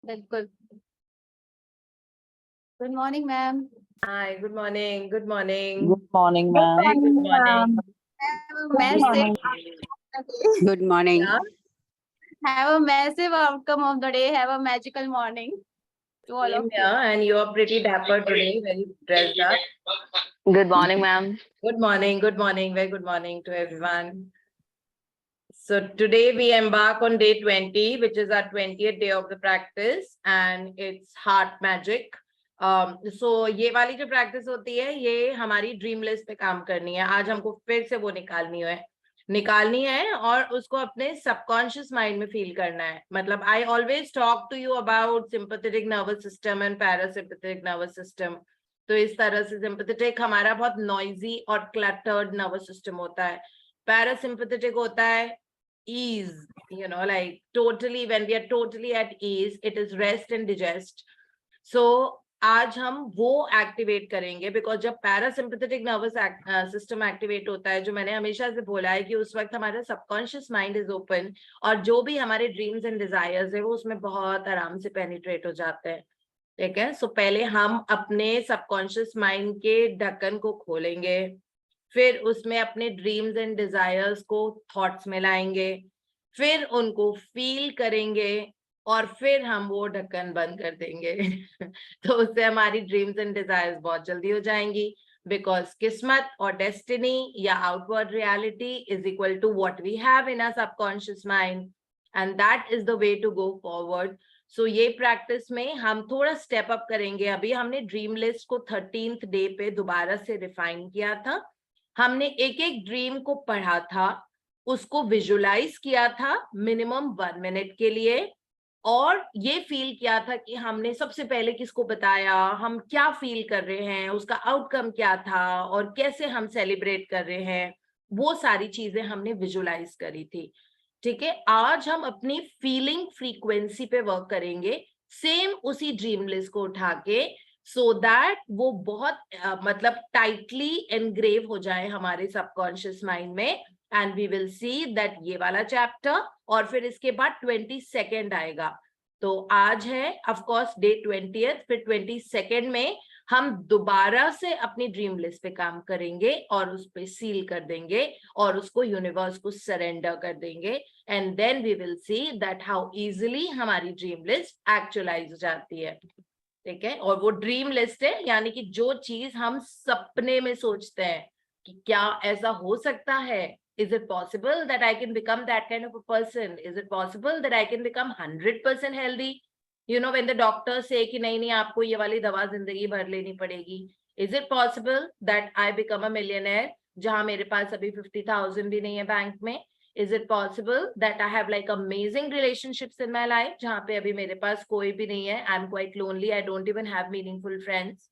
बिल्कुल। Good morning ma'am. Hi, good morning. Good morning. Good morning, Good ma'am. Very good morning, morning. Massive, Good morning. Yeah, have a massive outcome of the day. Have a magical morning to all of same you. here. And you are pretty dapper today, very dressed up. Good morning, ma'am. Good morning. Good morning. Very good morning to everyone. So today we embark on day 20, which is our 20th day of the practice, and it's heart magic. So ये वाली जो practice होती है ये हमारी dream list पे काम करनी है। आज हमको फिर से वो निकालनी है और उसको अपने सबकॉन्शियस माइंड में फील करना है। मतलब I always talk to you about sympathetic nervous system and parasympathetic nervous system. तो इस तरह से सिंपैथेटिक हमारा बहुत नॉइजी और क्लटर्ड नर्वस सिस्टम होता है। पैरासिम्पैथेटिक होता है ease, like totally, when we are totally at ease, it is rest and digest. So आज हम वो एक्टिवेट करेंगे बिकॉज जब पैरासिम्पैथेटिक नर्वस सिस्टम एक्टिवेट होता है, जो मैंने हमेशा से बोला है कि उस वक्त हमारा सबकॉन्शियस माइंड इज ओपन और जो भी हमारे ड्रीम्स एंड डिजायर्स है वो उसमें बहुत आराम से पेनिट्रेट हो जाते हैं। ठीक है, सो पहले हम अपने सबकॉन्शियस माइंड के ढक्कन को खोलेंगे, फिर उसमें अपने ड्रीम्स एंड डिजायर्स को थॉट्स में लाएंगे, फिर उनको फील करेंगे और फिर हम वो ढक्कन बंद कर देंगे। तो उससे हमारी ड्रीम्स एंड डिजायर्स बहुत जल्दी हो जाएंगी बिकॉज किस्मत और डेस्टिनी या outward reality is equal to what we have in our subconscious mind and that is the way to go forward. So ये प्रैक्टिस में हम थोड़ा स्टेप अप करेंगे। अभी हमने ड्रीम लिस्ट को 13th डे पे दोबारा से रिफाइन किया था। हमने एक एक ड्रीम को पढ़ा था, उसको विजुलाइज किया था मिनिमम 1 मिनट के लिए और ये फील किया था कि हमने सबसे पहले किसको बताया, हम क्या फील कर रहे हैं, उसका आउटकम क्या था और कैसे हम सेलिब्रेट कर रहे हैं, वो सारी चीजें हमने विजुलाइज करी थी। ठीक है, आज हम अपनी फीलिंग फ्रीक्वेंसी पे वर्क करेंगे, सेम उसी ड्रीम लिस्ट को उठा के, सो दैट वो बहुत मतलब टाइटली एनग्रेव हो जाए हमारे सबकॉन्शियस माइंड में and we will see that ये वाला चैप्टर और फिर इसके बाद 22nd आएगा। तो आज है ऑफ कोर्स डे 20th, फिर 22nd में हम दोबारा से अपनी ड्रीम लिस्ट पे काम करेंगे और उस पे सील कर देंगे और उसको यूनिवर्स को सरेंडर कर देंगे and then we will see that how easily हमारी ड्रीम लिस्ट एक्चुअलाइज हो जाती है। ठीक है, और वो ड्रीम लिस्ट है यानी कि जो चीज हम सपने में सोचते हैं कि क्या ऐसा हो सकता है, is it possible that I can become that kind of a person, is it possible that I can become 100% healthy, when the doctors say कि नहीं आपको ये वाली दवा जिंदगी भर लेनी पड़ेगी, is it possible that I become a millionaire जहां मेरे पास अभी 50,000 भी नहीं है बैंक में, is it possible that I have like amazing relationships in my life जहां पे अभी मेरे पास कोई भी नहीं है, I'm quite lonely, I don't even have meaningful friends.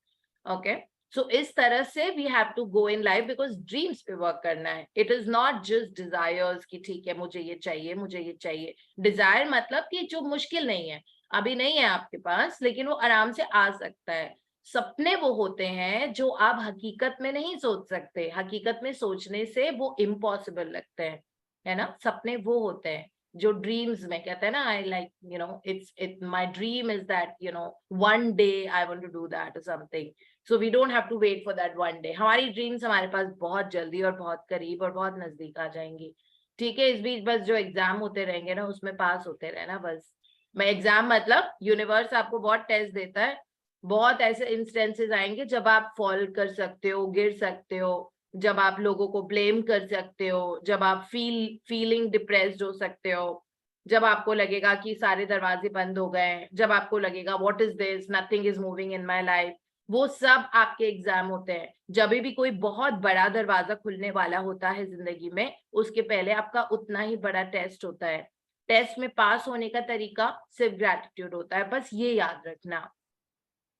Okay, so इस तरह से we have to go in life because dreams पे work करना है. It is not just desires कि ठीक है मुझे ये चाहिए. Desire मतलब कि जो मुश्किल नहीं है, अभी नहीं है आपके पास लेकिन वो आराम से आ सकता है। सपने वो होते हैं जो आप हकीकत में नहीं सोच सकते, हकीकत में सोचने से वो इम्पॉसिबल लगते हैं, है ना। सपने वो होते हैं जो ड्रीम्स में कहते हैं ना, I like it's my dream is that one day I want to do that और something, so we don't have to wait for that one day. हमारी ड्रीम्स हमारे पास बहुत जल्दी और बहुत करीब और बहुत नजदीक आ जाएंगी। ठीक है, इस बीच बस जो एग्जाम होते रहेंगे ना उसमें पास होते रहना बस। मैं एग्जाम मतलब यूनिवर्स आपको बहुत टेस्ट देता है, बहुत ऐसे इंस्टेंसेस आएंगे जब आप फॉल कर सकते हो, गिर सकते हो, जब आप लोगों को ब्लेम कर सकते हो, जब आप फीलिंग डिप्रेस्ड हो सकते हो, जब आपको लगेगा कि सारे दरवाजे बंद हो गए, जब आपको लगेगा what is this, nothing is moving in my life, वो सब आपके एग्जाम होते हैं। जब भी कोई बहुत बड़ा दरवाजा खुलने वाला होता है जिंदगी में, उसके पहले आपका उतना ही बड़ा टेस्ट होता है। टेस्ट में पास होने का तरीका सिर्फ ग्रैटिट्यूड होता है, बस ये याद रखना।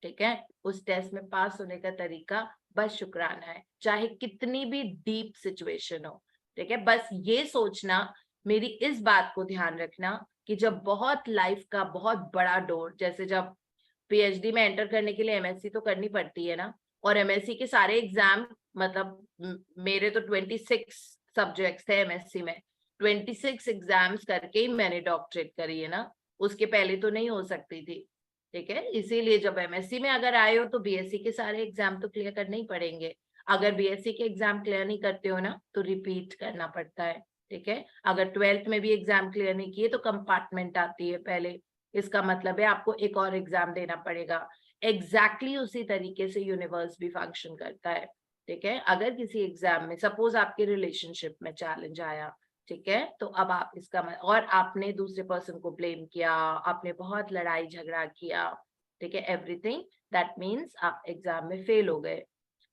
ठीक है, उस टेस्ट में पास होने का तरीका बस शुक्राना है, चाहे कितनी भी डीप सिचुएशन हो। ठीक है, बस ये सोचना, मेरी इस बात को ध्यान रखना कि जब बहुत लाइफ का बहुत बड़ा डोर, जैसे जब पीएचडी में एंटर करने के लिए एमएससी तो करनी पड़ती है ना, और एमएससी के सारे एग्जाम, मतलब मेरे तो 26 सब्जेक्ट्स थे एमएससी में, 26 एग्जाम्स करके ही मैंने डॉक्टरेट करी है ना। उसके पहले तो नहीं हो सकती थी, ठीक है। इसीलिए जब एमएससी में अगर आए हो तो बीएससी के सारे एग्जाम तो क्लियर करने ही पड़ेंगे। अगर बीएससी के एग्जाम क्लियर नहीं करते हो ना तो रिपीट करना पड़ता है, ठीक है। अगर 12th में भी एग्जाम क्लियर नहीं किए तो कंपार्टमेंट आती है पहले, इसका मतलब है आपको एक और एग्जाम देना पड़ेगा। एग्जैक्टली उसी तरीके से यूनिवर्स भी फंक्शन करता है, ठीक है। अगर किसी एग्जाम में सपोज आपके रिलेशनशिप में चैलेंज आया, ठीक है, तो अब आप इसका और आपने दूसरे पर्सन को ब्लेम किया, आपने बहुत लड़ाई झगड़ा किया, ठीक है, एवरीथिंग, दैट मीन्स आप एग्जाम में फेल हो गए।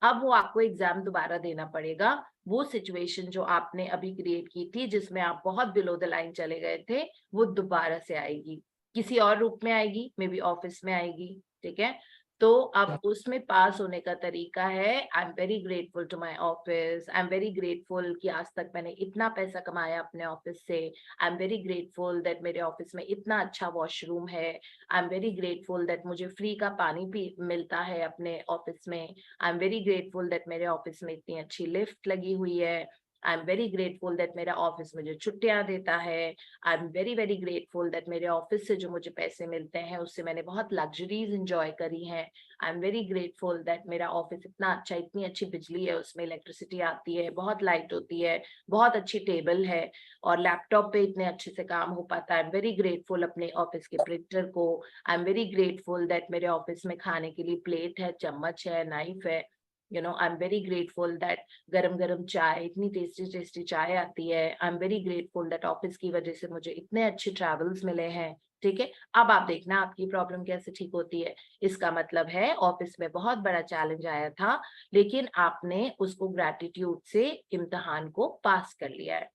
अब वो आपको एग्जाम दोबारा देना पड़ेगा। वो सिचुएशन जो आपने अभी क्रिएट की थी जिसमें आप बहुत बिलो द लाइन चले गए थे, वो दोबारा से आएगी, किसी और रूप में आएगी, मे बी ऑफिस में आएगी, ठीक है। तो अब उसमें पास होने का तरीका है, I am very grateful to my office, I am very grateful कि आज तक मैंने इतना पैसा कमाया अपने ऑफिस से, आई एम वेरी ग्रेटफुल दैट मेरे ऑफिस में इतना अच्छा वॉशरूम है, I am very grateful that मुझे फ्री का पानी भी मिलता है अपने ऑफिस में, आई एम वेरी ग्रेटफुल दैट मेरे ऑफिस में इतनी अच्छी लिफ्ट लगी हुई है, I am very grateful that मेरा ऑफिस मुझे छुट्टियां देता है, I am very very grateful that मेरे ऑफिस से जो मुझे पैसे मिलते हैं उससे मैंने बहुत लग्जरीज इंजॉय करी हैं, आई एम वेरी ग्रेटफुल दैट मेरा ऑफिस इतना अच्छा, इतनी अच्छी बिजली है, उसमें इलेक्ट्रिसिटी आती है, बहुत लाइट होती है, बहुत अच्छी टेबल है और लैपटॉप पे इतने अच्छे से काम हो पाता है। आई एम वेरी ग्रेटफुल अपने ऑफिस के प्रिंटर को, आई एम वेरी ग्रेटफुल दैट मेरे ऑफिस में खाने के लिए प्लेट है, चम्मच है, नाइफ है, you know, I am very grateful that गरम गरम चाय, इतनी टेस्टी टेस्टी चाय आती है, I am very grateful that office की वजह से मुझे इतने अच्छे ट्रैवल्स मिले हैं, ठीक है। अब आप देखना आपकी प्रॉब्लम कैसे ठीक होती है। इसका मतलब है ऑफिस में बहुत बड़ा चैलेंज आया था लेकिन आपने उसको ग्रैटिट्यूड से इम्तिहान को पास कर लिया है,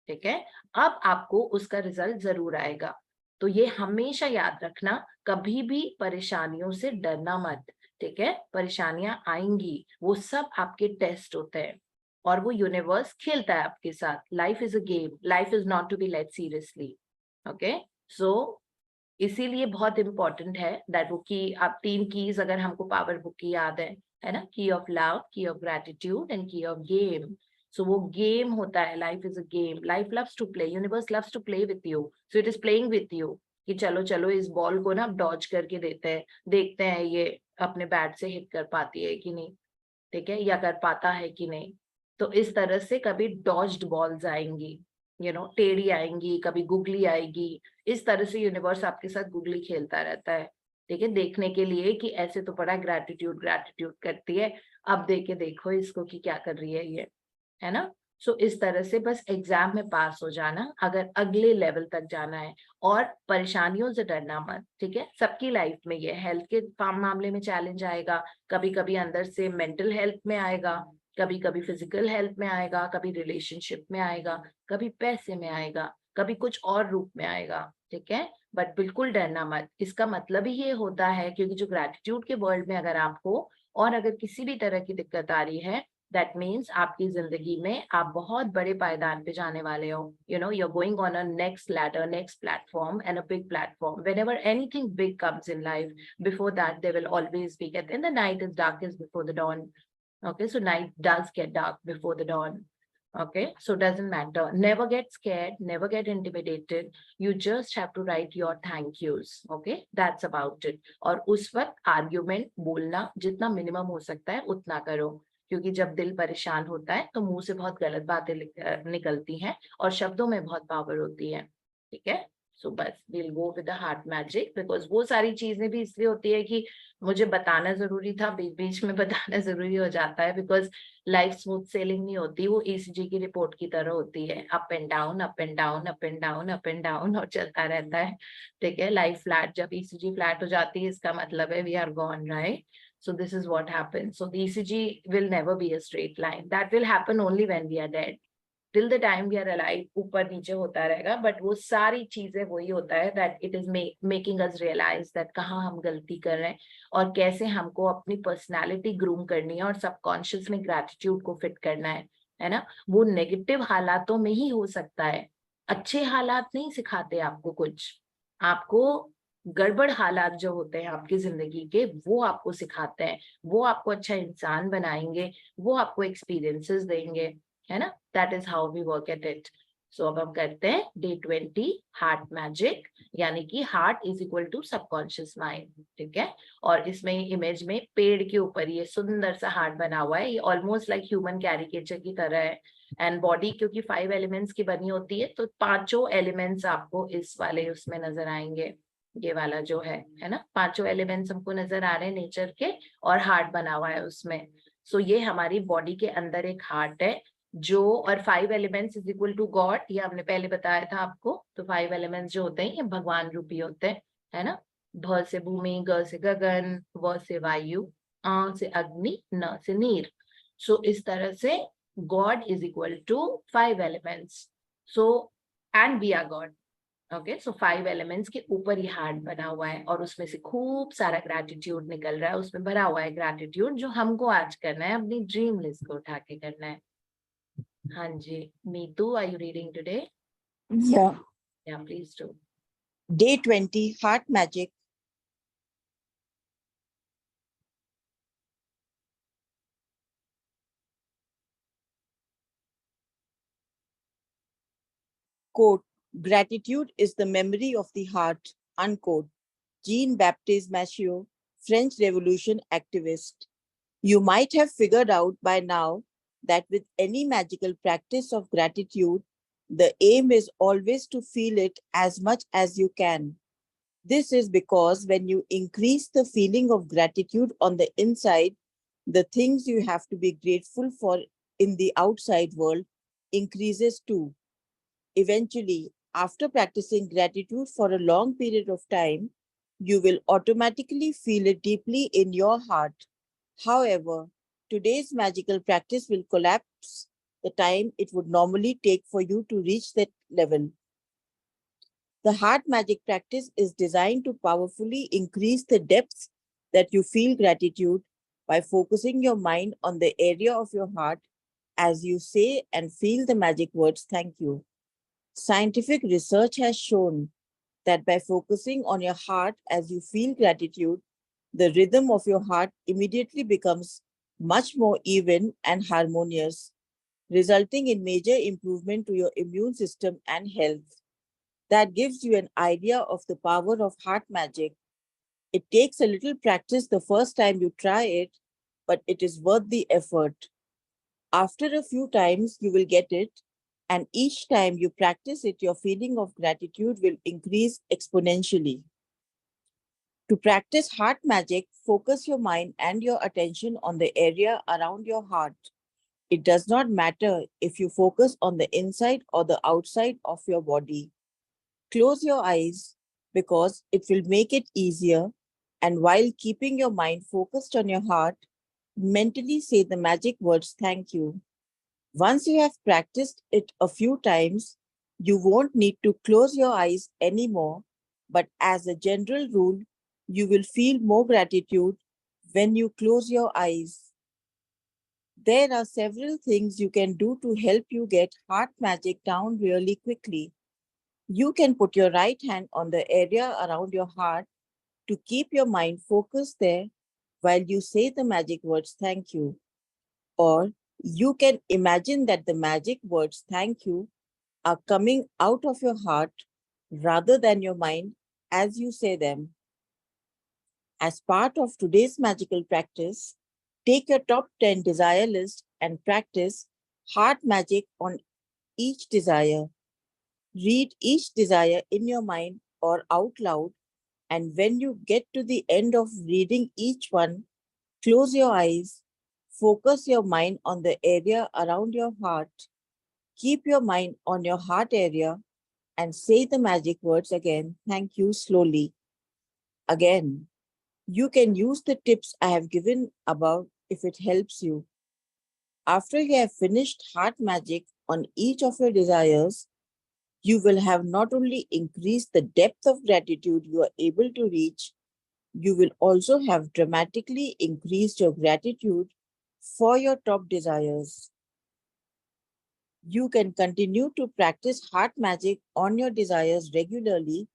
ठीक है। अब आपको उसका रिजल्ट जरूर आएगा। तो ये हमेशा याद रखना, कभी भी परेशानियों से डरना मत, ठीक है। परेशानियां आएंगी, वो सब आपके टेस्ट होते हैं और वो यूनिवर्स खेलता है आपके साथ। Life is a game, life is not to be let seriously, okay. So इसीलिए बहुत इंपॉर्टेंट है दैट वो की, आप 3 कीज अगर हमको पावर बुक की याद है ना, key of love, key of gratitude and key of game. So वो गेम होता है, life is a game, life loves to play, universe loves to play with you, so it is playing with you कि चलो चलो इस ball को ना Dodge करके देते हैं, देखते हैं ये अपने बैट से हिट कर पाती है कि नहीं, ठीक है, या कर पाता है कि नहीं। तो इस तरह से कभी डॉज्ड बॉल्स आएंगी, यू नो, टेढ़ी आएंगी, कभी गुगली आएगी, इस तरह से यूनिवर्स आपके साथ गुगली खेलता रहता है, ठीक है, देखने के लिए कि ऐसे तो बड़ा ग्रैटिट्यूड ग्रैटिट्यूड करती है, अब देके देखो इसको कि क्या कर रही है ये, है ना। सो इस तरह से बस एग्जाम में पास हो जाना अगर अगले लेवल तक जाना है, और परेशानियों से डरना मत, ठीक है। सबकी लाइफ में ये हेल्थ के मामले में चैलेंज आएगा, कभी कभी अंदर से मेंटल हेल्थ में आएगा, कभी कभी फिजिकल हेल्थ में आएगा, कभी रिलेशनशिप में आएगा, कभी पैसे में आएगा, कभी कुछ और रूप में आएगा, ठीक है। बट बिल्कुल डरना मत, इसका मतलब ही ये होता है क्योंकि जो ग्रैटिट्यूड के वर्ल्ड में अगर आप हो और अगर किसी भी तरह की दिक्कत आ रही है, दैट मीन्स आपकी जिंदगी में आप बहुत बड़े पायदान पे जाने वाले हो, you know, you are going on a next ladder, next platform and a big platform. Whenever anything big comes in life, before that there will always be, कहते हैं, the night is darkest before the dawn, okay, so night does get dark before the dawn, okay, so doesn't matter, never get scared, never get intimidated, you just have to write your thank yous, okay, that's about it। और उस वक्त argument बोलना जितना minimum हो सकता है उतना करो, क्योंकि जब दिल परेशान होता है तो मुंह से बहुत गलत बातें निकलती हैं और शब्दों में बहुत पावर होती है, ठीक है। सो बस will go with the heart magic, because वो सारी चीजें भी इसलिए होती है कि मुझे बताना जरूरी था, बीच बीच में बताना जरूरी हो जाता है, बिकॉज लाइफ स्मूथ सेलिंग नहीं होती, वो ईसीजी की रिपोर्ट की तरह होती है, up and down up and down up and down up and down और चलता रहता है, ठीक है। लाइफ फ्लैट, जब ईसीजी फ्लैट हो जाती है इसका मतलब है we are gone, right. So this is what happens. So the ECG will never be a straight line. That will happen only when we are dead. Till the time we are alive, ऊपर नीचे होता रहेगा, but वो सारी चीजें वही होता है that it is making us realize that कहाँ हम गलती कर रहे हैं और कैसे हमको अपनी पर्सनालिटी ग्रूम करनी है और सबकॉन्शियस में ग्रैटिट्यूड को फिट करना है ना। वो नेगेटिव हालातों में ही हो सकता है, अच्छे हालात नहीं सिखाते आपको कुछ, आपको गड़बड़ हालात जो होते हैं आपकी जिंदगी के वो आपको सिखाते हैं, वो आपको अच्छा इंसान बनाएंगे, वो आपको एक्सपीरियंसेस देंगे, है ना। That is how we work at it. So अब हम करते हैं डे 20 हार्ट मैजिक, यानी कि heart is equal to subconscious mind, ठीक है। और इसमें इमेज में पेड़ के ऊपर ये सुंदर सा हार्ट बना हुआ है, ये ऑलमोस्ट लाइक ह्यूमन कैरिकेचर की तरह है। एंड बॉडी क्योंकि 5 एलिमेंट्स की बनी होती है, तो 5 एलिमेंट्स आपको इस वाले उसमें नजर आएंगे। ये वाला जो है ना, 5 एलिमेंट्स हमको नजर आ रहे हैं नेचर के, और हार्ट बना हुआ है उसमें। सो ये हमारी बॉडी के अंदर एक हार्ट है जो, और 5 elements is equal to God, ये हमने पहले बताया था आपको। तो 5 एलिमेंट्स जो होते हैं ये भगवान रूपी होते हैं, है ना। भ से भूमि, ग से गगन, व से वायु, अ से अग्नि, न से नीर। सो इस तरह से God is equal to 5 elements. So and we are God. Okay, so 5 elements के ऊपर ही हार्ट बना हुआ है, और उसमें से खूब सारा ग्रैटिट्यूड निकल रहा है, उसमें भरा हुआ है ग्रैटिट्यूड, जो हमको आज करना है, अपनी ड्रीम लिस्ट को उठा के करना है। हाँ जी, Meetu, are you reading today? Yeah. Yeah, please do. Day 20 Heart Magic. Quote, gratitude is the memory of the heart. Unquote. Jean-Baptiste Massieu, French Revolution activist. You might have figured out by now that with any magical practice of gratitude, the aim is always to feel it as much as you can. This is because when you increase the feeling of gratitude on the inside, the things you have to be grateful for in the outside world increases too. Eventually, after practicing gratitude for a long period of time, you will automatically feel it deeply in your heart. However, today's magical practice will collapse the time it would normally take for you to reach that level. The heart magic practice is designed to powerfully increase the depth that you feel gratitude by focusing your mind on the area of your heart as you say and feel the magic words thank you. Scientific research has shown that by focusing on your heart as you feel gratitude, the rhythm of your heart immediately becomes much more even and harmonious, resulting in major improvement to your immune system and health. That gives you an idea of the power of heart magic. It takes a little practice the first time you try it, but it is worth the effort. After a few times, you will get it, and each time you practice it, your feeling of gratitude will increase exponentially. To practice heart magic, focus your mind and your attention on the area around your heart. It does not matter if you focus on the inside or the outside of your body. Close your eyes because it will make it easier, and while keeping your mind focused on your heart, mentally say the magic words thank you. Once you have practiced it a few times, you won't need to close your eyes anymore, but as a general rule, you will feel more gratitude when you close your eyes. There are several things you can do to help you get heart magic down really quickly. You can put your right hand on the area around your heart to keep your mind focused there while you say the magic words thank you. Or you can imagine that the magic words thank you are coming out of your heart rather than your mind as you say them. As part of today's magical practice, take your top 10 desire list and practice heart magic on each desire. Read each desire in your mind or out loud, and when you get to the end of reading each one, close your eyes, focus your mind on the area around your heart, keep your mind on your heart area, and say the magic words again, thank you, slowly. Again, you can use the tips I have given above if it helps you. After you have finished heart magic on each of your desires, you will have not only increased the depth of gratitude you are able to reach, you will also have dramatically increased your gratitude for your top desires. You can continue to practice heart magic on your desires regularly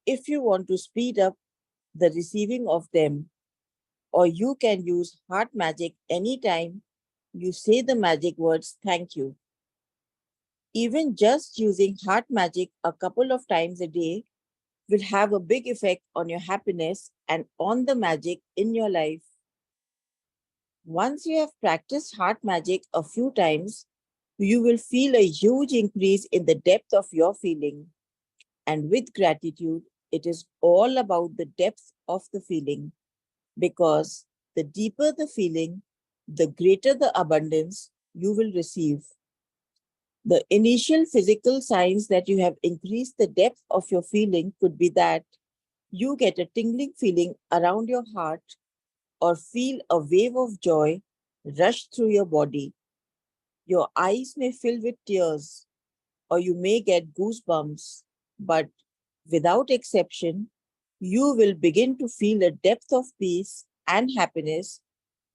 if you want to speed up the receiving of them, or you can use heart magic anytime you say the magic words thank you. Even just using heart magic a couple of times a day will have a big effect on your happiness and on the magic in your life. Once you have practiced heart magic a few times, you will feel a huge increase in the depth of your feeling. And with gratitude, it is all about the depth of the feeling, because the deeper the feeling, the greater the abundance you will receive. The initial physical signs that you have increased the depth of your feeling could be that you get a tingling feeling around your heart or feel a wave of joy rush through your body. Your eyes may fill with tears or you may get goosebumps, but without exception, you will begin to feel a depth of peace and happiness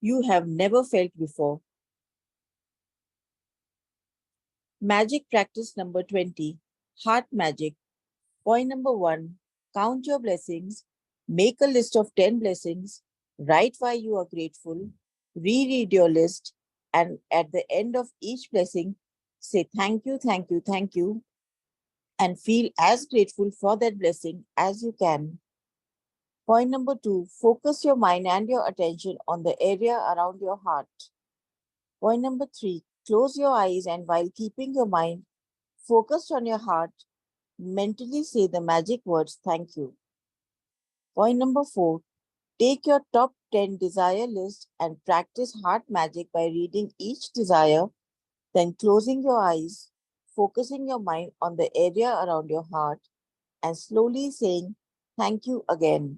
you have never felt before. Magic practice number 20, heart magic. Point number 1, count your blessings, make a list of 10 blessings, write why you are grateful, reread your list, and at the end of each blessing, say thank you, thank you, thank you, and feel as grateful for that blessing as you can. Point number 2, focus your mind and your attention on the area around your heart. Point number 3, close your eyes and while keeping your mind focused on your heart, mentally say the magic words, thank you. Point number 4, take your top 10 desire list and practice heart magic by reading each desire, then closing your eyes, focusing your mind on the area around your heart, and slowly saying thank you again.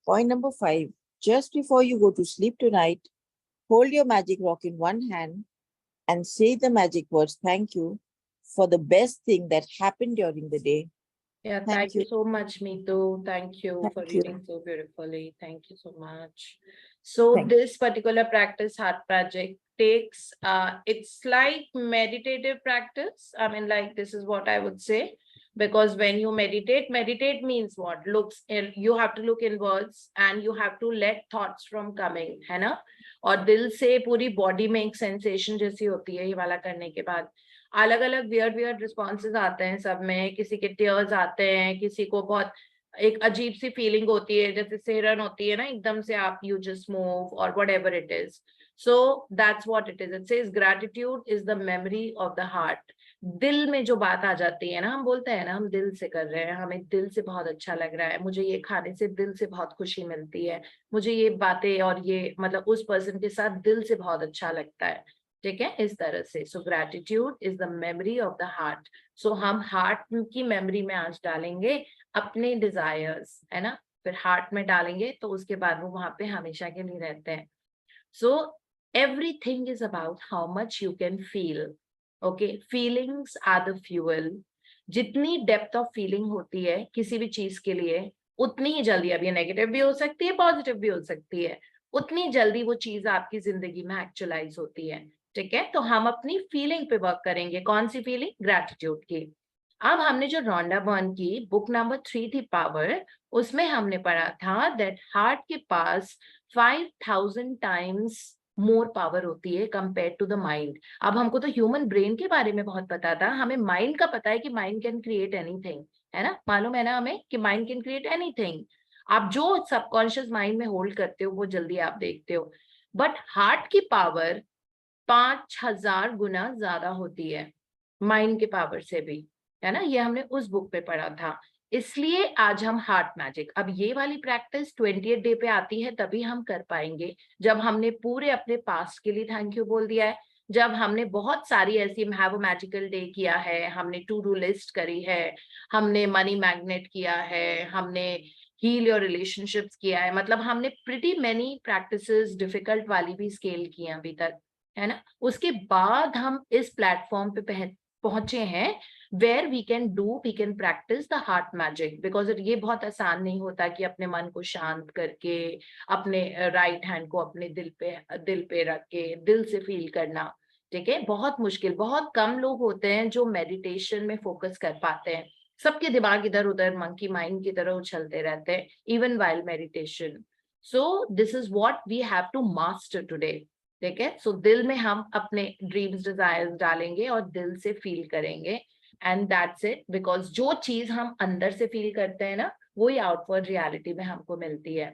Point number 5, just before you go to sleep tonight, hold your magic rock in one hand and say the magic words thank you for the best thing that happened during the day. Yeah, Thank thank you you. so much, Meetu. Thank you for Thank you. reading so beautifully. Thank you so much. So Thank this particular practice, heart magic, takes it's like meditative practice. I mean, like this is what I would say, because when you meditate means what? You have to look inwards and you have to let thoughts from coming, है ना? और दिल से पूरी body में एक sensation जैसी होती है ये वाला करने के बाद. अलग अलग वियर्ड रिस्पॉन्सेज आते हैं सब में, किसी के टीयर्स आते हैं, किसी को बहुत एक अजीब सी फीलिंग होती है जैसे सिहरन होती है ना एकदम से, आप यू जस्ट मूव और whatever it is. So that's what it is. It says gratitude is the memory of the heart. दिल में जो बात आ जाती है ना, हम बोलते हैं ना हम दिल से कर रहे हैं, हमें दिल से बहुत अच्छा लग रहा है, मुझे ये खाने से दिल से बहुत खुशी मिलती है, मुझे ये बातें और ये मतलब उस पर्सन के साथ दिल से बहुत अच्छा लगता है, ठीक है, इस तरह से. So gratitude is the memory of the heart. So हम हार्ट की मेमोरी में आज डालेंगे अपने डिजायर्स, है ना, फिर हार्ट में डालेंगे तो उसके बाद वो वहां पे हमेशा के लिए रहते हैं. So everything is about how much you can feel. Okay, feelings are the fuel. जितनी डेप्थ ऑफ फीलिंग होती है किसी भी चीज के लिए, उतनी ही जल्दी, अब ये नेगेटिव भी हो सकती है पॉजिटिव भी हो सकती है, उतनी जल्दी वो चीज आपकी जिंदगी में एक्चुअलाइज होती है, ठीक है. तो हम अपनी फीलिंग पे वर्क करेंगे. कौन सी फीलिंग? ग्रैटिट्यूड की. अब हमने जो रोंडा बर्न की बुक नंबर 3 थी पावर, उसमें हमने पढ़ा था दैट हार्ट के पास 5000 टाइम्स मोर पावर होती है कंपेयर टू द माइंड. अब हमको तो ह्यूमन ब्रेन के बारे में बहुत पता था, हमें माइंड का पता है कि माइंड कैन क्रिएट एनीथिंग, है ना, मालूम है ना हमें कि माइंड कैन क्रिएट एनीथिंग. आप जो सबकॉन्शियस माइंड में होल्ड करते हो वो जल्दी आप देखते हो, बट हार्ट की पावर 5000 गुना ज्यादा होती है माइंड के पावर से भी, है ना. ये हमने उस बुक पे पढ़ा था. इसलिए आज हम हार्ट मैजिक, अब ये वाली प्रैक्टिस 20th डे पे आती है तभी हम कर पाएंगे, जब हमने पूरे अपने पास्ट के लिए थैंक यू बोल दिया है, जब हमने बहुत सारी ऐसी हैव अ मैजिकल डे किया है, हमने टू डू लिस्ट करी है, हमने मनी मैग्नेट किया है, हमने हील योर रिलेशनशिप्स किया है, मतलब हमने प्रिटी मेनी प्रैक्टिसेस डिफिकल्ट वाली भी स्केल की हैं अभी तक, है ना. उसके बाद हम इस प्लेटफॉर्म पे पहुंचे हैं where we can practise the heart magic, because ये बहुत आसान नहीं होता कि अपने मन को शांत करके अपने राइट हैंड को अपने दिल पे रख के दिल से फील करना, ठीक है. बहुत मुश्किल, बहुत कम लोग होते हैं जो मेडिटेशन में फोकस कर पाते हैं. सबके दिमाग इधर उधर मंकी माइंड की तरह उछलते रहते हैं even while meditation. So this is what we have to master today. ठीक है। सो दिल में हम अपने ड्रीम्स डिजायर्स डालेंगे और दिल से फील करेंगे, एंड दैट्स इट, बिकॉज जो चीज हम अंदर से फील करते हैं ना, वही आउटवर्ड रियलिटी में हमको मिलती है।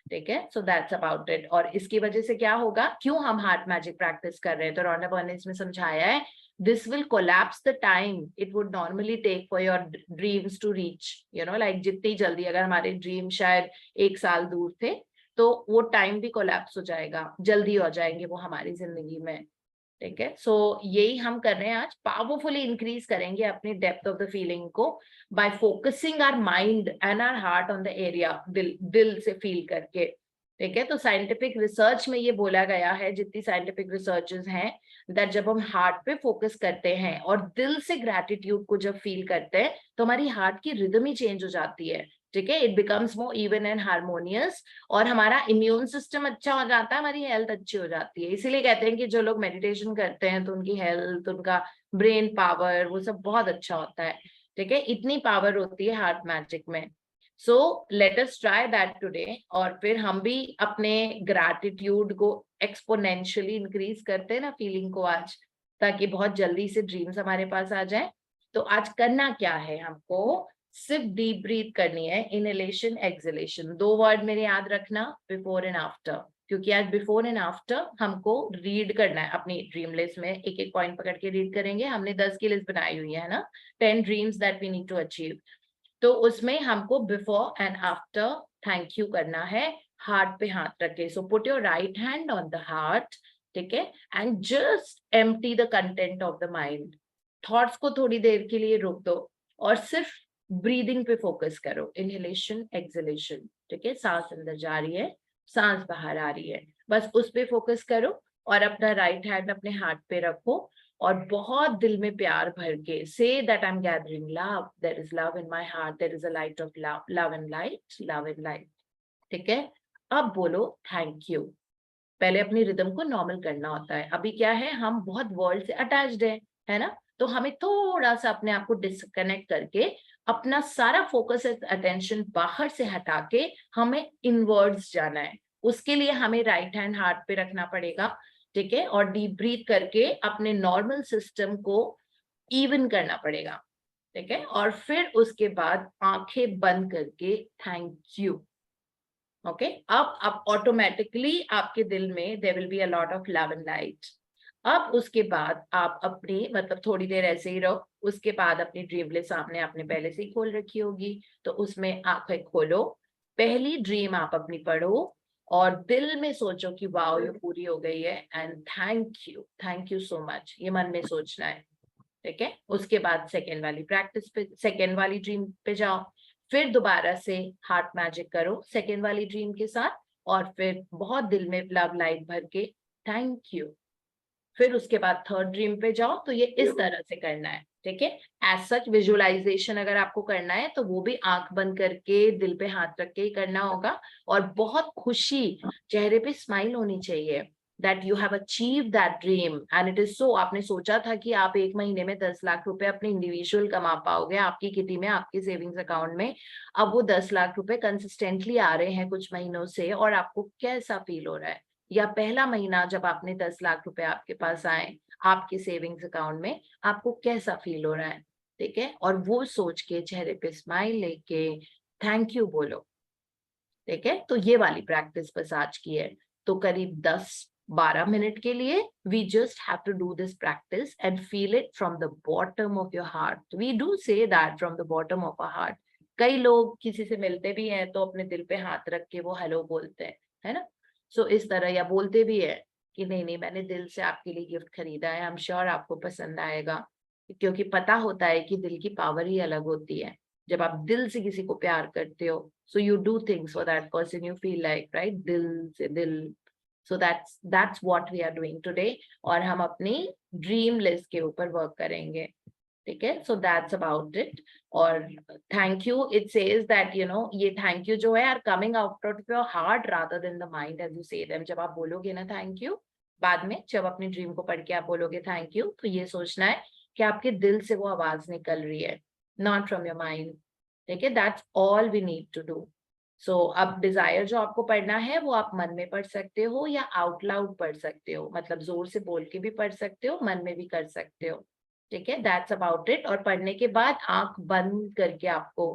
ठीक है। So that's about it. और इसकी वजह से क्या होगा, क्यों हम हार्ट मैजिक प्रैक्टिस कर रहे हैं, तो रॉन्डा बर्ने इसमें समझाया है, this will collapse the time it would normally take for your dreams to reach, like जितनी जल्दी, अगर हमारे ड्रीम शायद 1 साल दूर थे, तो वो टाइम भी कोलैप्स हो जाएगा, जल्दी हो जाएंगे वो हमारी जिंदगी में। ठीक है। सो यही हम कर रहे हैं आज, पावरफुली इंक्रीज करेंगे अपनी डेप्थ ऑफ द फीलिंग को by focusing our mind and our heart on the area, दिल से फील करके। ठीक है। तो साइंटिफिक रिसर्च में ये बोला गया है, जितनी साइंटिफिक रिसर्चेस हैं, दैट जब हम हार्ट पे फोकस करते हैं और दिल से ग्रैटिट्यूड को जब फील करते हैं, तो हमारी हार्ट की रिदम ही चेंज हो जाती है। ठीक है। It becomes more even and harmonious, और हमारा इम्यून सिस्टम अच्छा हो जाता है, हमारी हेल्थ अच्छी हो जाती है। इसीलिए कहते हैं कि जो लोग मेडिटेशन करते हैं तो उनकी हेल्थ, उनका ब्रेन पावर, वो सब बहुत अच्छा होता है। ठीक है। इतनी पावर होती है हार्ट मैजिक में। So let us try that today, और फिर हम भी अपने ग्रैटिट्यूड को एक्सपोनेंशियली इंक्रीज करते हैं ना, फीलिंग को आज, ताकि बहुत जल्दी से ड्रीम्स हमारे पास आ जाए। तो आज करना क्या है, हमको सिर्फ डीप ब्रीथ करनी है, इनहेलेशन एक्सहेलेशन। 2 वर्ड मेरे याद रखना, बिफोर एंड आफ्टर, क्योंकि आज बिफोर एंड आफ्टर हमको रीड करना है अपनी ड्रीम लिस्ट में। एक एक पॉइंट पकड़ के रीड करेंगे। हमने 10 की लिस्ट बनाई हुई है ना, 10 dreams that we need to achieve. तो उसमें हमको before and after thank you करना है, हार्ट पे हाथ रखे। So put your right hand on the heart, ठीक है, and just empty the content of the mind. Thoughts को थोड़ी देर के लिए रोक दो और सिर्फ ब्रीदिंग पे फोकस करो, इनहेलेशन एक्सहेलेशन। ठीक है। सांस अंदर जा रही है, सांस बाहर आ रही है, बस उस पे फोकस करो। और अपना राइट हैंड अपने हार्ट पे रखो और बहुत दिल में प्यार भर के से that I am gathering love, there is love in my heart, there is a light of love, love and light, love and light. ठीक है। अब बोलो थैंक यू। पहले अपनी रिदम को नॉर्मल करना होता है। अभी क्या है, हम बहुत वर्ल्ड से अटैच्ड है ना, तो हमें थोड़ा सा अपने आप को डिस्कनेक्ट करके अपना सारा फोकस अटेंशन बाहर से हटा के हमें इनवर्ड्स जाना है। उसके लिए हमें राइट हैंड हार्ट पे रखना पड़ेगा। ठीक है। और डीप ब्रीथ करके अपने नॉर्मल सिस्टम को इवन करना पड़ेगा। ठीक है। और फिर उसके बाद आंखें बंद करके थैंक यू। ओके। अब ऑटोमेटिकली आपके दिल में there will be a lot of love and light. अब उसके बाद आप अपनी, मतलब थोड़ी देर ऐसे ही रहो, उसके बाद अपनी ड्रीम लिस्ट सामने आपने पहले से ही खोल रखी होगी, तो उसमें आंखें खोलो, पहली ड्रीम आप अपनी पढ़ो और दिल में सोचो कि वाओ ये पूरी हो गई है, and thank you so much, ये मन में सोचना है। ठीक है। उसके बाद सेकेंड वाली प्रैक्टिस पे, सेकेंड वाली ड्रीम पे जाओ, फिर दोबारा से हार्ट मैजिक करो सेकेंड वाली ड्रीम के साथ, और फिर बहुत दिल में लव लाइट भर के थैंक यू। फिर उसके बाद थर्ड ड्रीम पे जाओ। तो ये इस तरह से करना है। ठीक है। एज सच विजुअलाइजेशन अगर आपको करना है तो वो भी आंख बंद करके दिल पे हाथ रख के ही करना होगा, और बहुत खुशी, चेहरे पे स्माइल होनी चाहिए that you have achieved that dream and it is so। आपने सोचा था कि आप 1 महीने में 10 लाख रुपए अपने इंडिविजुअल कमा पाओगे आपकी किटी में, आपकी सेविंग्स अकाउंट में। अब वो 10 लाख रुपए कंसिस्टेंटली आ रहे हैं कुछ महीनों से, और आपको कैसा फील हो रहा है? या पहला महीना जब आपने 10 लाख रुपए आपके पास आए आपके सेविंग्स अकाउंट में, आपको कैसा फील हो रहा है? ठीक है। और वो सोच के चेहरे पे स्माइल लेके थैंक यू बोलो। ठीक है। तो ये वाली प्रैक्टिस बस आज की है। तो करीब 10-12 मिनट के लिए we just have to do this practice and feel it from the bottom of your heart. We do say that from the bottom of our heart. कई लोग किसी से मिलते भी हैं तो अपने दिल पे हाथ रख के वो हेलो बोलते हैं, है ना। सो इस तरह, या बोलते भी है कि नहीं नहीं मैंने दिल से आपके लिए गिफ्ट खरीदा है, आई एम श्योर आपको पसंद आएगा, क्योंकि पता होता है कि दिल की पावर ही अलग होती है। जब आप दिल से किसी को प्यार करते हो, so you do things for that person, you feel like, right, दिल से दिल। So that's what we are doing today, और हम अपनी ड्रीम लिस्ट के ऊपर वर्क करेंगे। ठीक है। So that's about it। और thank you, it says that ये thank you जो है are coming out of your heart rather than the mind as you say them। जब आप बोलोगे ना thank you, बाद में जब अपनी ड्रीम को पढ़ के आप बोलोगे थैंक यू, तो ये सोचना है कि आपके दिल से वो आवाज निकल रही है, not from your mind। ठीक है। That's all we need to do। सो अब डिजायर जो आपको पढ़ना है वो आप मन में पढ़ सकते हो या आउट लाउड पढ़ सकते हो, मतलब जोर से बोल के भी पढ़ सकते हो, मन में भी कर सकते हो, ठीक है। That's about it. और पढ़ने के बाद आंख बंद करके आपको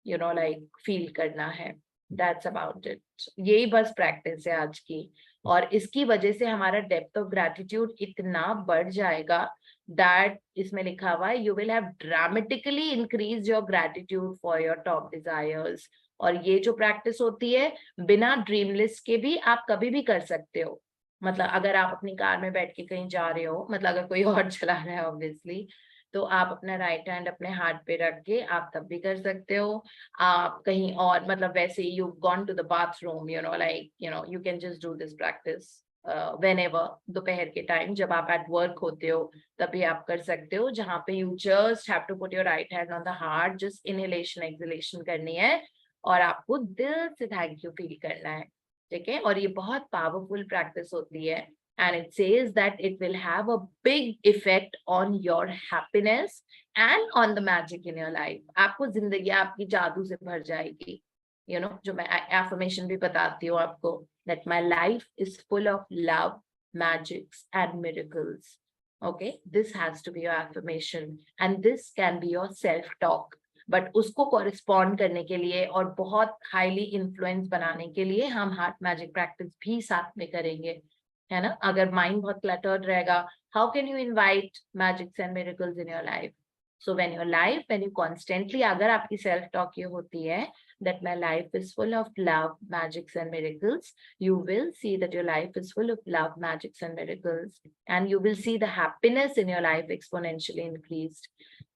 लाइक फील करना है। That's about it. यही बस प्रैक्टिस है आज की, और इसकी वजह से हमारा डेप्थ ऑफ ग्रैटिट्यूड इतना बढ़ जाएगा दैट इसमें लिखा हुआ है you will have dramatically increase your gratitude for your top desires. और ये जो प्रैक्टिस होती है बिना ड्रीम लिस्ट के भी आप कभी भी कर सकते हो। मतलब अगर आप अपनी कार में बैठ के कहीं जा रहे हो, मतलब अगर कोई और चला रहा है ऑब्वियसली, तो आप अपना राइट हैंड अपने हार्ट पे रख के आप तब भी कर सकते हो। आप कहीं और, मतलब वैसे you gone to the bathroom, you can just do this practice whenever, दोपहर के टाइम जब आप एट वर्क होते हो तभी आप कर सकते हो, जहाँ पे you just have to put your right hand on the heart, just inhalation exhalation करनी है और आपको दिल से थैंक यू फील करना है, ठीक है। और ये बहुत पावरफुल प्रैक्टिस होती है, and it says that it will have a big effect on your happiness and on the magic in your life. आपको जिंदगी आपकी जादू से भर जाएगी, जो मैं affirmation भी बताती हूँ आपको, that my life is full of love, magics and miracles. Okay, this has to be your affirmation and this can be your self talk. But उसको कॉरेस्पॉन्ड करने के लिए और बहुत हाईली इन्फ्लुएंस बनाने के लिए हम हार्ट मैजिक प्रैक्टिस भी साथ में करेंगे, है ना। अगर माइंड बहुत क्लटर्ड रहेगा, how can you invite magics and miracles in your life? So when you constantly, अगर आपकी सेल्फ टॉक ये होती है that my life is full of love, magics and miracles, you will see that your life is full of love, magics and miracles, and you will see the happiness in your life exponentially increased,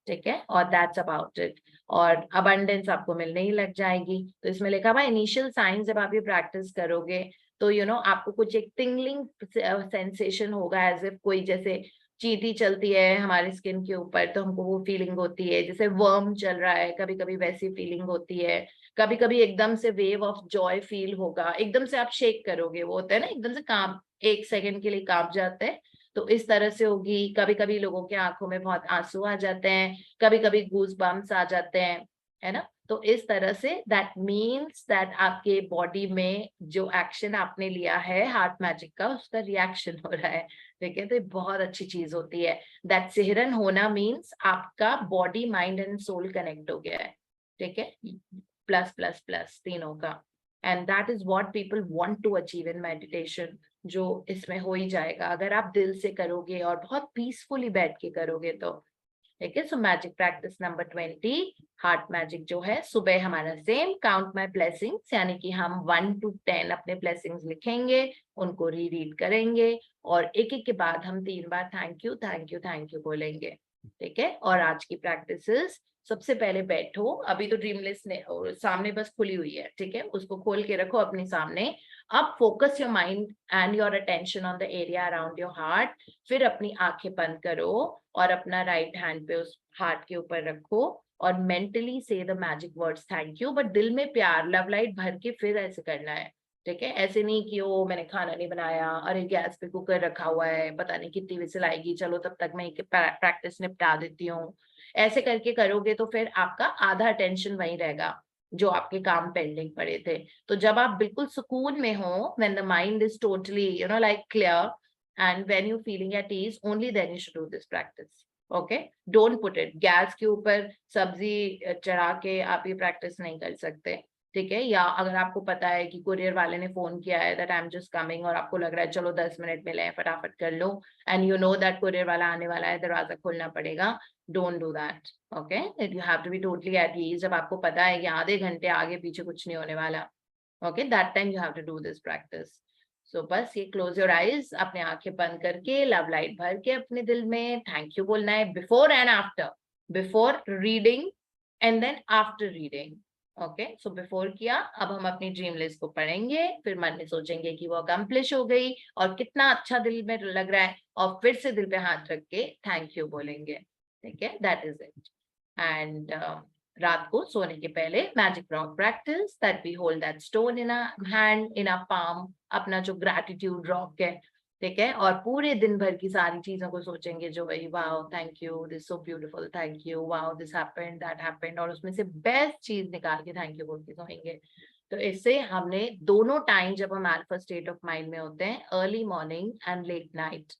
ठीक है। और that's about it. और abundance आपको मिलने ही लग जाएगी। तो इसमें लिखा हुआ इनिशियल साइंस, जब आप ये प्रैक्टिस करोगे तो आपको कुछ एक टिंगलिंग सेंसेशन होगा, एज इफ कोई जैसे चींटी चलती है हमारी स्किन के ऊपर तो हमको वो फीलिंग होती है, जैसे वर्म चल रहा है कभी कभी वैसी फीलिंग होती है। कभी कभी एकदम से वेव ऑफ जॉय फील होगा, एकदम से आप शेक करोगे, वो होता है ना एकदम से कांप, एक सेकंड के लिए कांप जाते हैं, तो इस तरह से होगी। कभी कभी लोगों के आंखों में बहुत आंसू आ जाते हैं, कभी कभी गूज बम्प्स आ जाते हैं, है ना। तो इस तरह से दैट मीन्स दैट आपके बॉडी में जो एक्शन आपने लिया है हार्ट मैजिक का, उसका रिएक्शन हो रहा है, ठीक है। तो ये बहुत अच्छी चीज होती है। दैट सिहरन होना मीन्स आपका body mind and soul connect हो गया है, ठीक है, प्लस प्लस प्लस तीनों का। And that is what people want to achieve in meditation, जो इसमें हो ही जाएगा अगर आप दिल से करोगे और बहुत पीसफुली बैठ के करोगे तो, ठीक है। So magic practice number 20, heart magic जो है, सुबह हमारा सेम काउंट माय ब्लेसिंग्स, यानी कि हम 1 to 10 अपने ब्लेसिंग्स लिखेंगे, उनको रीड करेंगे और एक एक के बाद हम 3 बार thank you thank you thank you बोलेंगे, ठीक है। और आज की प्रैक्टिसेस, सबसे पहले बैठो, अभी तो ड्रीम लिस्ट ने सामने बस खुली हुई है, ठीक है, उसको खोल के रखो अपने सामने। अब focus your mind and your attention on the area around your heart. फिर अपनी आंखें बंद करो और अपना राइट हैंड पे उस हार्ट के ऊपर रखो और मेंटली से the magic words thank you, but दिल में प्यार लव लाइट भर के फिर ऐसे करना है, ठीक है। ऐसे नहीं कि ओ मैंने खाना नहीं बनाया, अरे गैस पे कुकर रखा हुआ है, पता नहीं कितनी विजिल आएगी, चलो तब तक मैं प्रैक्टिस निपटा देती हूँ। ऐसे करके करोगे तो फिर आपका आधा अटेंशन वहीं रहेगा जो आपके काम पेंडिंग पड़े थे। तो जब आप बिल्कुल सुकून में हो, when the mind is totally like clear and when you feeling at ease, only then you should do this practice. Okay, don't put it gas के ऊपर सब्जी चढ़ा के आप ये प्रैक्टिस नहीं कर सकते, ठीक है। या अगर आपको पता है कि कुरियर वाले ने फोन किया है that I am just coming और आपको लग रहा है चलो 10 मिनट में ले फटाफट कर लो, and you know that courier वाला आने वाला है, दरवाजा खोलना पड़ेगा, don't do that, okay. You have to be totally at ease. जब आपको पता है कि आधे घंटे आगे पीछे कुछ नहीं होने वाला, okay, that time you have to do this practice. So बस ये क्लोज योर आईज, अपने आंखें बंद करके लव लाइट भर के अपने दिल में थैंक यू बोलना है, before and after, before reading and then after reading, okay. So before किया, अब हम अपनी ड्रीम लिस्ट को पढ़ेंगे, फिर मन में सोचेंगे कि वो अकम्प्लिश हो गई और कितना अच्छा दिल में लग रहा है, और फिर से दिल पे हाथ रख के थैंक यू बोलेंगे, ठीक है। That is it. एंड रात को सोने के पहले magic rock practice, that we hold that stone in a hand, in a palm, अपना जो ग्रैटिट्यूड रॉक है, ठीक है। और पूरे दिन भर की सारी चीजों को सोचेंगे जो वही, wow thank you, this so beautiful, thank you, wow this happened that happened, और उसमें से बेस्ट चीज निकाल के थैंक यू बोल के सोएंगे, तो इससे हमने दोनों टाइम जब हम अल्फा स्टेट ऑफ माइंड में होते हैं, early morning and late night,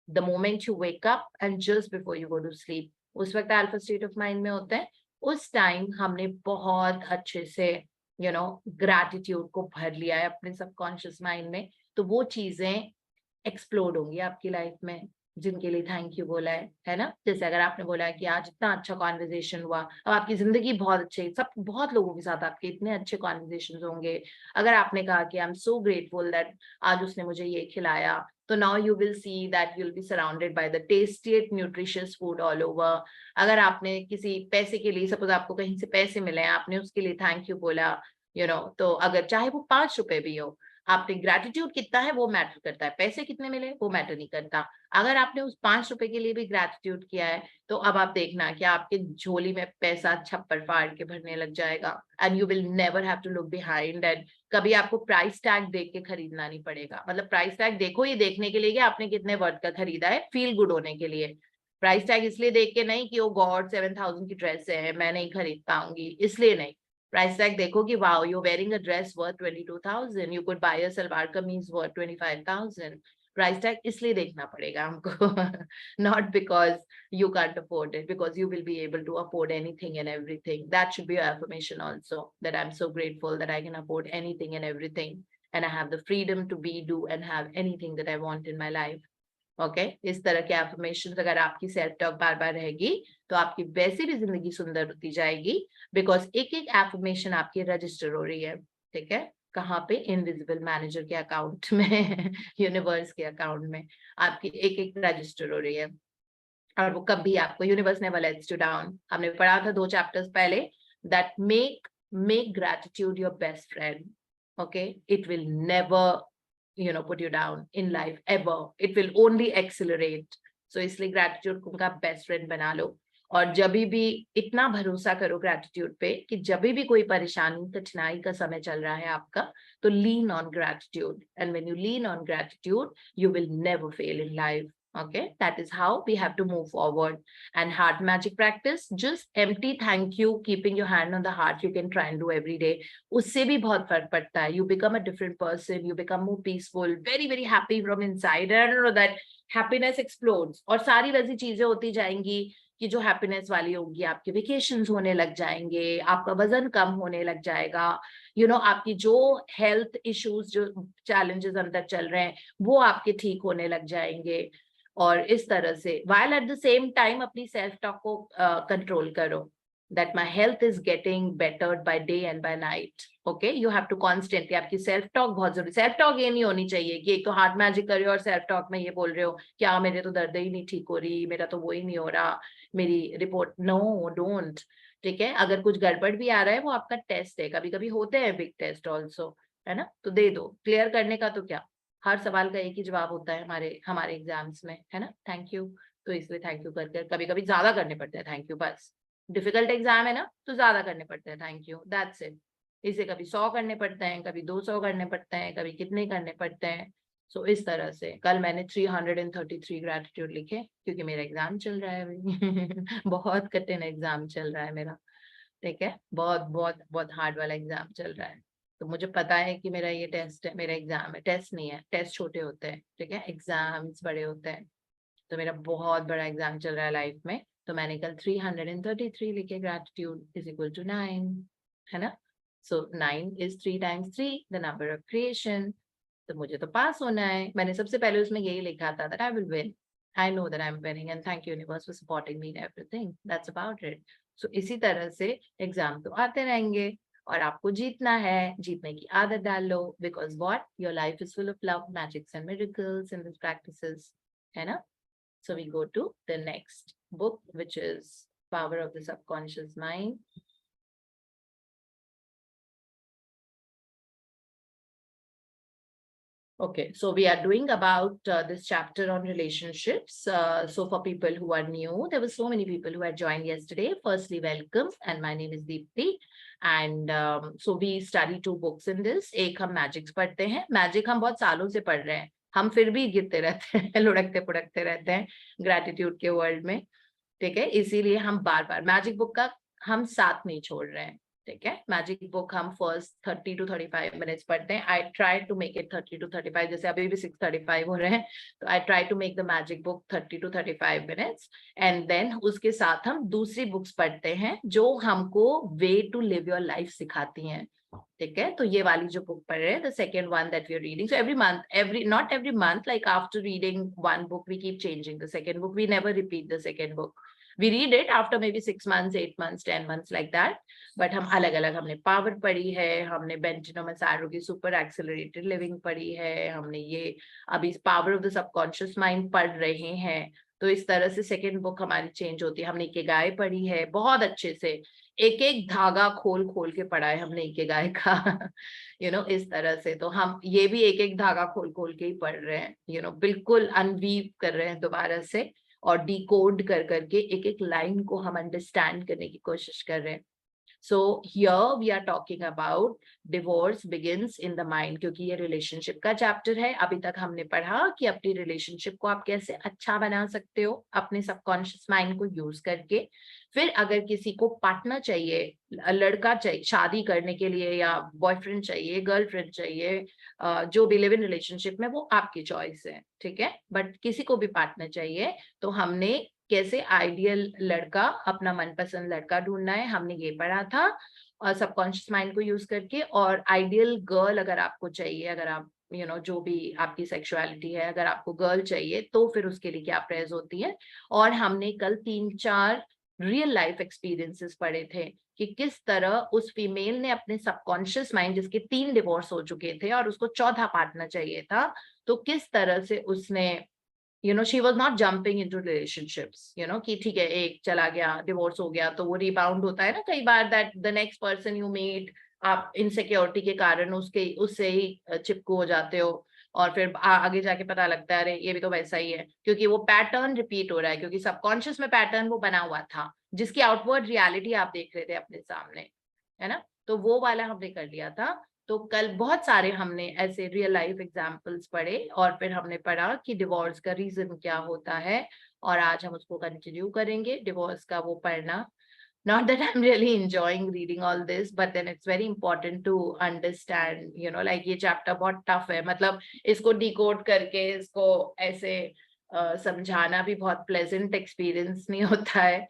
the moment you wake up and just before you go to sleep, उस वक्त अल्फा स्टेट ऑफ माइंड में होते हैं। उस टाइम हमने बहुत अच्छे से ग्रैटिट्यूड को भर लिया है अपने सबकॉन्शियस माइंड में, तो वो चीजें एक्सप्लोड होंगी आपकी लाइफ में जिनके लिए थैंक यू बोला है ना। जैसे अगर आपने बोला है कि आज इतना अच्छा कॉन्वर्जेशन हुआ, अब आपकी जिंदगी बहुत अच्छी, सब बहुत लोगों के साथ आपके इतने अच्छे कॉन्वर्जेशन होंगे। अगर आपने कहा कि I am so grateful that आज उसने मुझे ये खिलाया, तो now you will see that you will be surrounded by the tastiest nutritious food all over. अगर आपने किसी पैसे के लिए, सपोज आपको कहीं से पैसे मिले हैं, आपने उसके लिए थैंक यू बोला, तो अगर चाहे वो 5 रुपए भी हो, आपने ग्रैटिट्यूड कितना है वो मैटर करता है, पैसे कितने मिले वो मैटर नहीं करता। अगर आपने उस 5 रुपए के लिए भी ग्रैटिट्यूड किया है, तो अब आप देखना कि आपके झोली में पैसा छप्पर फाड़ के भरने लग जाएगा, and you will never have to look behind, and कभी आपको प्राइस टैग देख के खरीदना नहीं पड़ेगा। मतलब प्राइस टैग देखो ये देखने के लिए कि आपने कितने वर्थ का खरीदा है, फील गुड होने के लिए। प्राइस टैग इसलिए देख के नहीं कि ओ गॉड 7,000 की ड्रेस है मैं नहीं खरीद पाऊंगी, इसलिए नहीं। प्राइस टैग देखो कि wow you wearing a dress worth 22,000, you could buy a salwar kameez worth 25,000। Price tag इसलिए देखना पड़ेगा हमको, not because you can't afford it, because you will be able to afford anything and everything. That should be your affirmation also, that I'm so grateful that I can afford anything and everything, and I have the freedom to be, do and have anything that I want in my life. Okay इस तरह के affirmation अगर आपकी self talk बार बार रहेगी, तो आपकी वैसे भी जिंदगी सुंदर होती जाएगी, बिकॉज एक एक एफर्मेशन आपकी रजिस्टर हो रही है। ठीक है, कहाँ पे? इनविजिबल मैनेजर के अकाउंट में, यूनिवर्स के अकाउंट में आपकी एक एक रजिस्टर हो रही है, और वो कभी आपको universe never lets you down. हमने पढ़ा था 2 चैप्टर्स पहले, that make gratitude your best friend. Okay, it will never put you down in life ever, it will only accelerate. So इसलिए gratitude को उनका बेस्ट फ्रेंड बना लो, और जब भी इतना भरोसा करो ग्रैटिट्यूड पे कि जब भी कोई परेशानी कठिनाई का समय चल रहा है आपका, तो lean on gratitude, and when you lean on gratitude you will never fail in life. Okay, that is how we have to move forward. And heart magic practice, just empty thank you, keeping your hand on the heart, you can try and do every day. उससे भी बहुत फर्क पड़ता है, you become a different person, you become more peaceful, very very happy from inside, and I don't know that happiness explodes, और सारी वैसी चीजें होती जाएंगी कि जो हैप्पीनेस वाली होगी, आपके वेकेशंस होने लग जाएंगे, आपका वजन कम होने लग जाएगा, आपकी जो हेल्थ इश्यूज, जो चैलेंजेस अंदर चल रहे हैं, वो आपके ठीक होने लग जाएंगे। और इस तरह से while at the same time अपनी सेल्फ टॉक को कंट्रोल करो, that my health is getting bettered by day and by night. Okay, you have to constantly, आपकी सेल्फ टॉक बहुत जरूरी। सेल्फ टॉक ये नहीं होनी चाहिए कि एक तो हार्ट मैजिक कर रहे हो और सेल्फ टॉक में ये बोल रहे हो क्या मेरे तो दर्द ही नहीं ठीक हो रही, मेरा तो वो ही नहीं हो रहा, मेरी रिपोर्ट, नो डोंट। ठीक है, अगर कुछ गड़बड़ भी आ रहा है वो आपका टेस्ट है, कभी कभी होते हैं बिग टेस्ट ऑल्सो, है ना, तो दे दो, क्लियर करने का तो क्या, हर सवाल का एक ही जवाब होता है हमारे एग्जाम्स में, है ना, थैंक यू। तो इसलिए थैंक यू करके कभी कभी ज्यादा करने पड़ते हैं थैंक यू, बस डिफिकल्ट एग्जाम है ना तो ज्यादा करने पड़ते हैं थैंक यू, दैट्स इट। इसे कभी 100 करने पड़ते हैं, कभी 200 करने पड़ते हैं, कभी कितने करने पड़ते हैं। सो इस तरह से कल मैंने 333 ग्रैटिट्यूड लिखे, क्योंकि मेरा एग्जाम चल रहा है अभी बहुत कठिन एग्जाम चल रहा है मेरा। ठीक है, बहुत बहुत बहुत हार्ड वाला एग्जाम चल रहा है। तो मुझे पता है कि मेरा ये टेस्ट है, मेरा एग्जाम है, टेस्ट नहीं है, टेस्ट छोटे होते हैं, ठीक है, एग्जाम्स बड़े होते हैं। तो मेरा बहुत बड़ा एग्जाम चल रहा है लाइफ में, तो मैंने कल 333 लिखे, ग्रैटिट्यूड इज इक्वल टू 9, है ना। सो 9 is 3 times 3 the number of creation. तो मुझे तो पास होना है, मैंने सबसे पहले उसमें यही लिखा था that I will win, I know that I am winning, and thank you universe for supporting me in everything, that's about it. So इसी तरह से एग्जाम तो आते रहेंगे, और आपको जीतना है, जीतने की आदत डाल लो, because what, your life is full of love, magics and miracles in this practices, है ना। So we go to the next book, which is Power of the Subconscious Mind. Okay, so we are doing about this chapter on relationships. So for people who are new, there were so many people who had joined yesterday. Firstly, welcome, and my name is Deepti. And so we study 2 books in this. एक हम magics पढ़ते हैं, magic हम बहुत सालों से पढ़ रहे हैं, हम फिर भी गिरते रहते हैं, लुढ़कते पुढ़कते रहते हैं ग्रैटिट्यूड के वर्ल्ड में। ठीक है, इसीलिए हम बार बार मैजिक बुक का हम साथ नहीं छोड़ रहे हैं। ठीक है, मैजिक बुक हम फर्स्ट 30 to 35 मिनट्स पढ़ते हैं. I try to make it 30 to 35, जैसे अभी भी 6:35 हो रहे हैं, तो I try to make the magic book 30 to 35 minutes. And then उसके साथ हम दूसरी बुक्स पढ़ते हैं जो हमको way to live your life सिखाती हैं. ठीक है, तो ये वाली जो बुक पढ़ रहे हैं, the second one that we are reading. So every month, not every month, like after reading one book we keep changing the second book. We never repeat the second book. We read it after maybe 6 months, 8 months, 10 months, like that. But हम अलग अलग, हमने power पढ़ी है, हमने Benjamin मैसारो की super accelerated living पढ़ी है, हमने ये अभी power of the subconscious mind पढ़ रहे हैं. तो इस तरह से सेकेंड बुक हमारी चेंज होती है. हमने इकिगाई पढ़ी है बहुत अच्छे से, एक एक धागा खोल खोल के पढ़ा है हमने इकिगाई का. इस तरह से. तो हम ये भी एक एक धागा खोल खोल के ही पढ़ रहे हैं, बिल्कुल अनवीव कर रहे हैं दोबारा से, और डिकोड कर करके एक एक लाइन को हम अंडरस्टैंड करने की कोशिश कर रहे हैं. So here we are talking about divorce begins in the mind, क्योंकि ये रिलेशनशिप का चैप्टर है. अभी तक हमने पढ़ा कि अपनी रिलेशनशिप को आप कैसे अच्छा बना सकते हो अपने सबकॉन्शियस माइंड को यूज करके. फिर अगर किसी को पार्टनर चाहिए, लड़का चाहिए शादी करने के लिए, या बॉयफ्रेंड चाहिए, गर्लफ्रेंड चाहिए, जो भी लिव इन रिलेशनशिप में, वो आपकी चॉइस है. ठीक है, बट किसी को भी पार्टनर चाहिए तो हमने कैसे आइडियल लड़का, अपना मनपसंद लड़का ढूंढना है, हमने ये पढ़ा था, और सबकॉन्शियस माइंड को यूज करके. और आइडियल गर्ल अगर आपको चाहिए, अगर आप जो भी आपकी सेक्सुअलिटी है, अगर आपको गर्ल चाहिए तो फिर उसके लिए क्या प्रेयर्स होती है. और हमने कल 3-4 रियल लाइफ एक्सपीरियंसेस पढ़े थे कि किस तरह उस फीमेल ने अपने सबकॉन्शियस माइंड, जिसके 3 डिवोर्स हो चुके थे और उसको चौथा पार्टनर चाहिए था, तो किस तरह से उसने she was not jumping into relationships, कि ठीक है एक चला गया, डिवोर्स हो गया, तो वो रिबाउंड होता है ना कई बार, that the next person you meet, आप इनसिक्योरिटी के कारण उससे ही चिपकू हो जाते हो, और फिर आगे जाके पता लगता है अरे ये भी तो वैसा ही है, क्योंकि वो पैटर्न रिपीट हो रहा है, क्योंकि सबकॉन्शियस में पैटर्न वो बना हुआ था, जिसकी आउटवर्ड रियलिटी आप देख रहे थे अपने सामने, है ना. तो वो वाला हमने कर लिया था. तो कल बहुत सारे हमने ऐसे रियल लाइफ एग्जाम्पल्स पढ़े, और फिर हमने पढ़ा कि डिवोर्स का रीजन क्या होता है, और आज हम उसको कंटिन्यू करेंगे, डिवोर्स का वो पढ़ना. Not that I'm really enjoying reading all this, but then it's very important to understand, like ये chapter बहुत tough है, मतलब इसको decode करके इसको ऐसे समझाना भी बहुत pleasant experience नहीं होता है.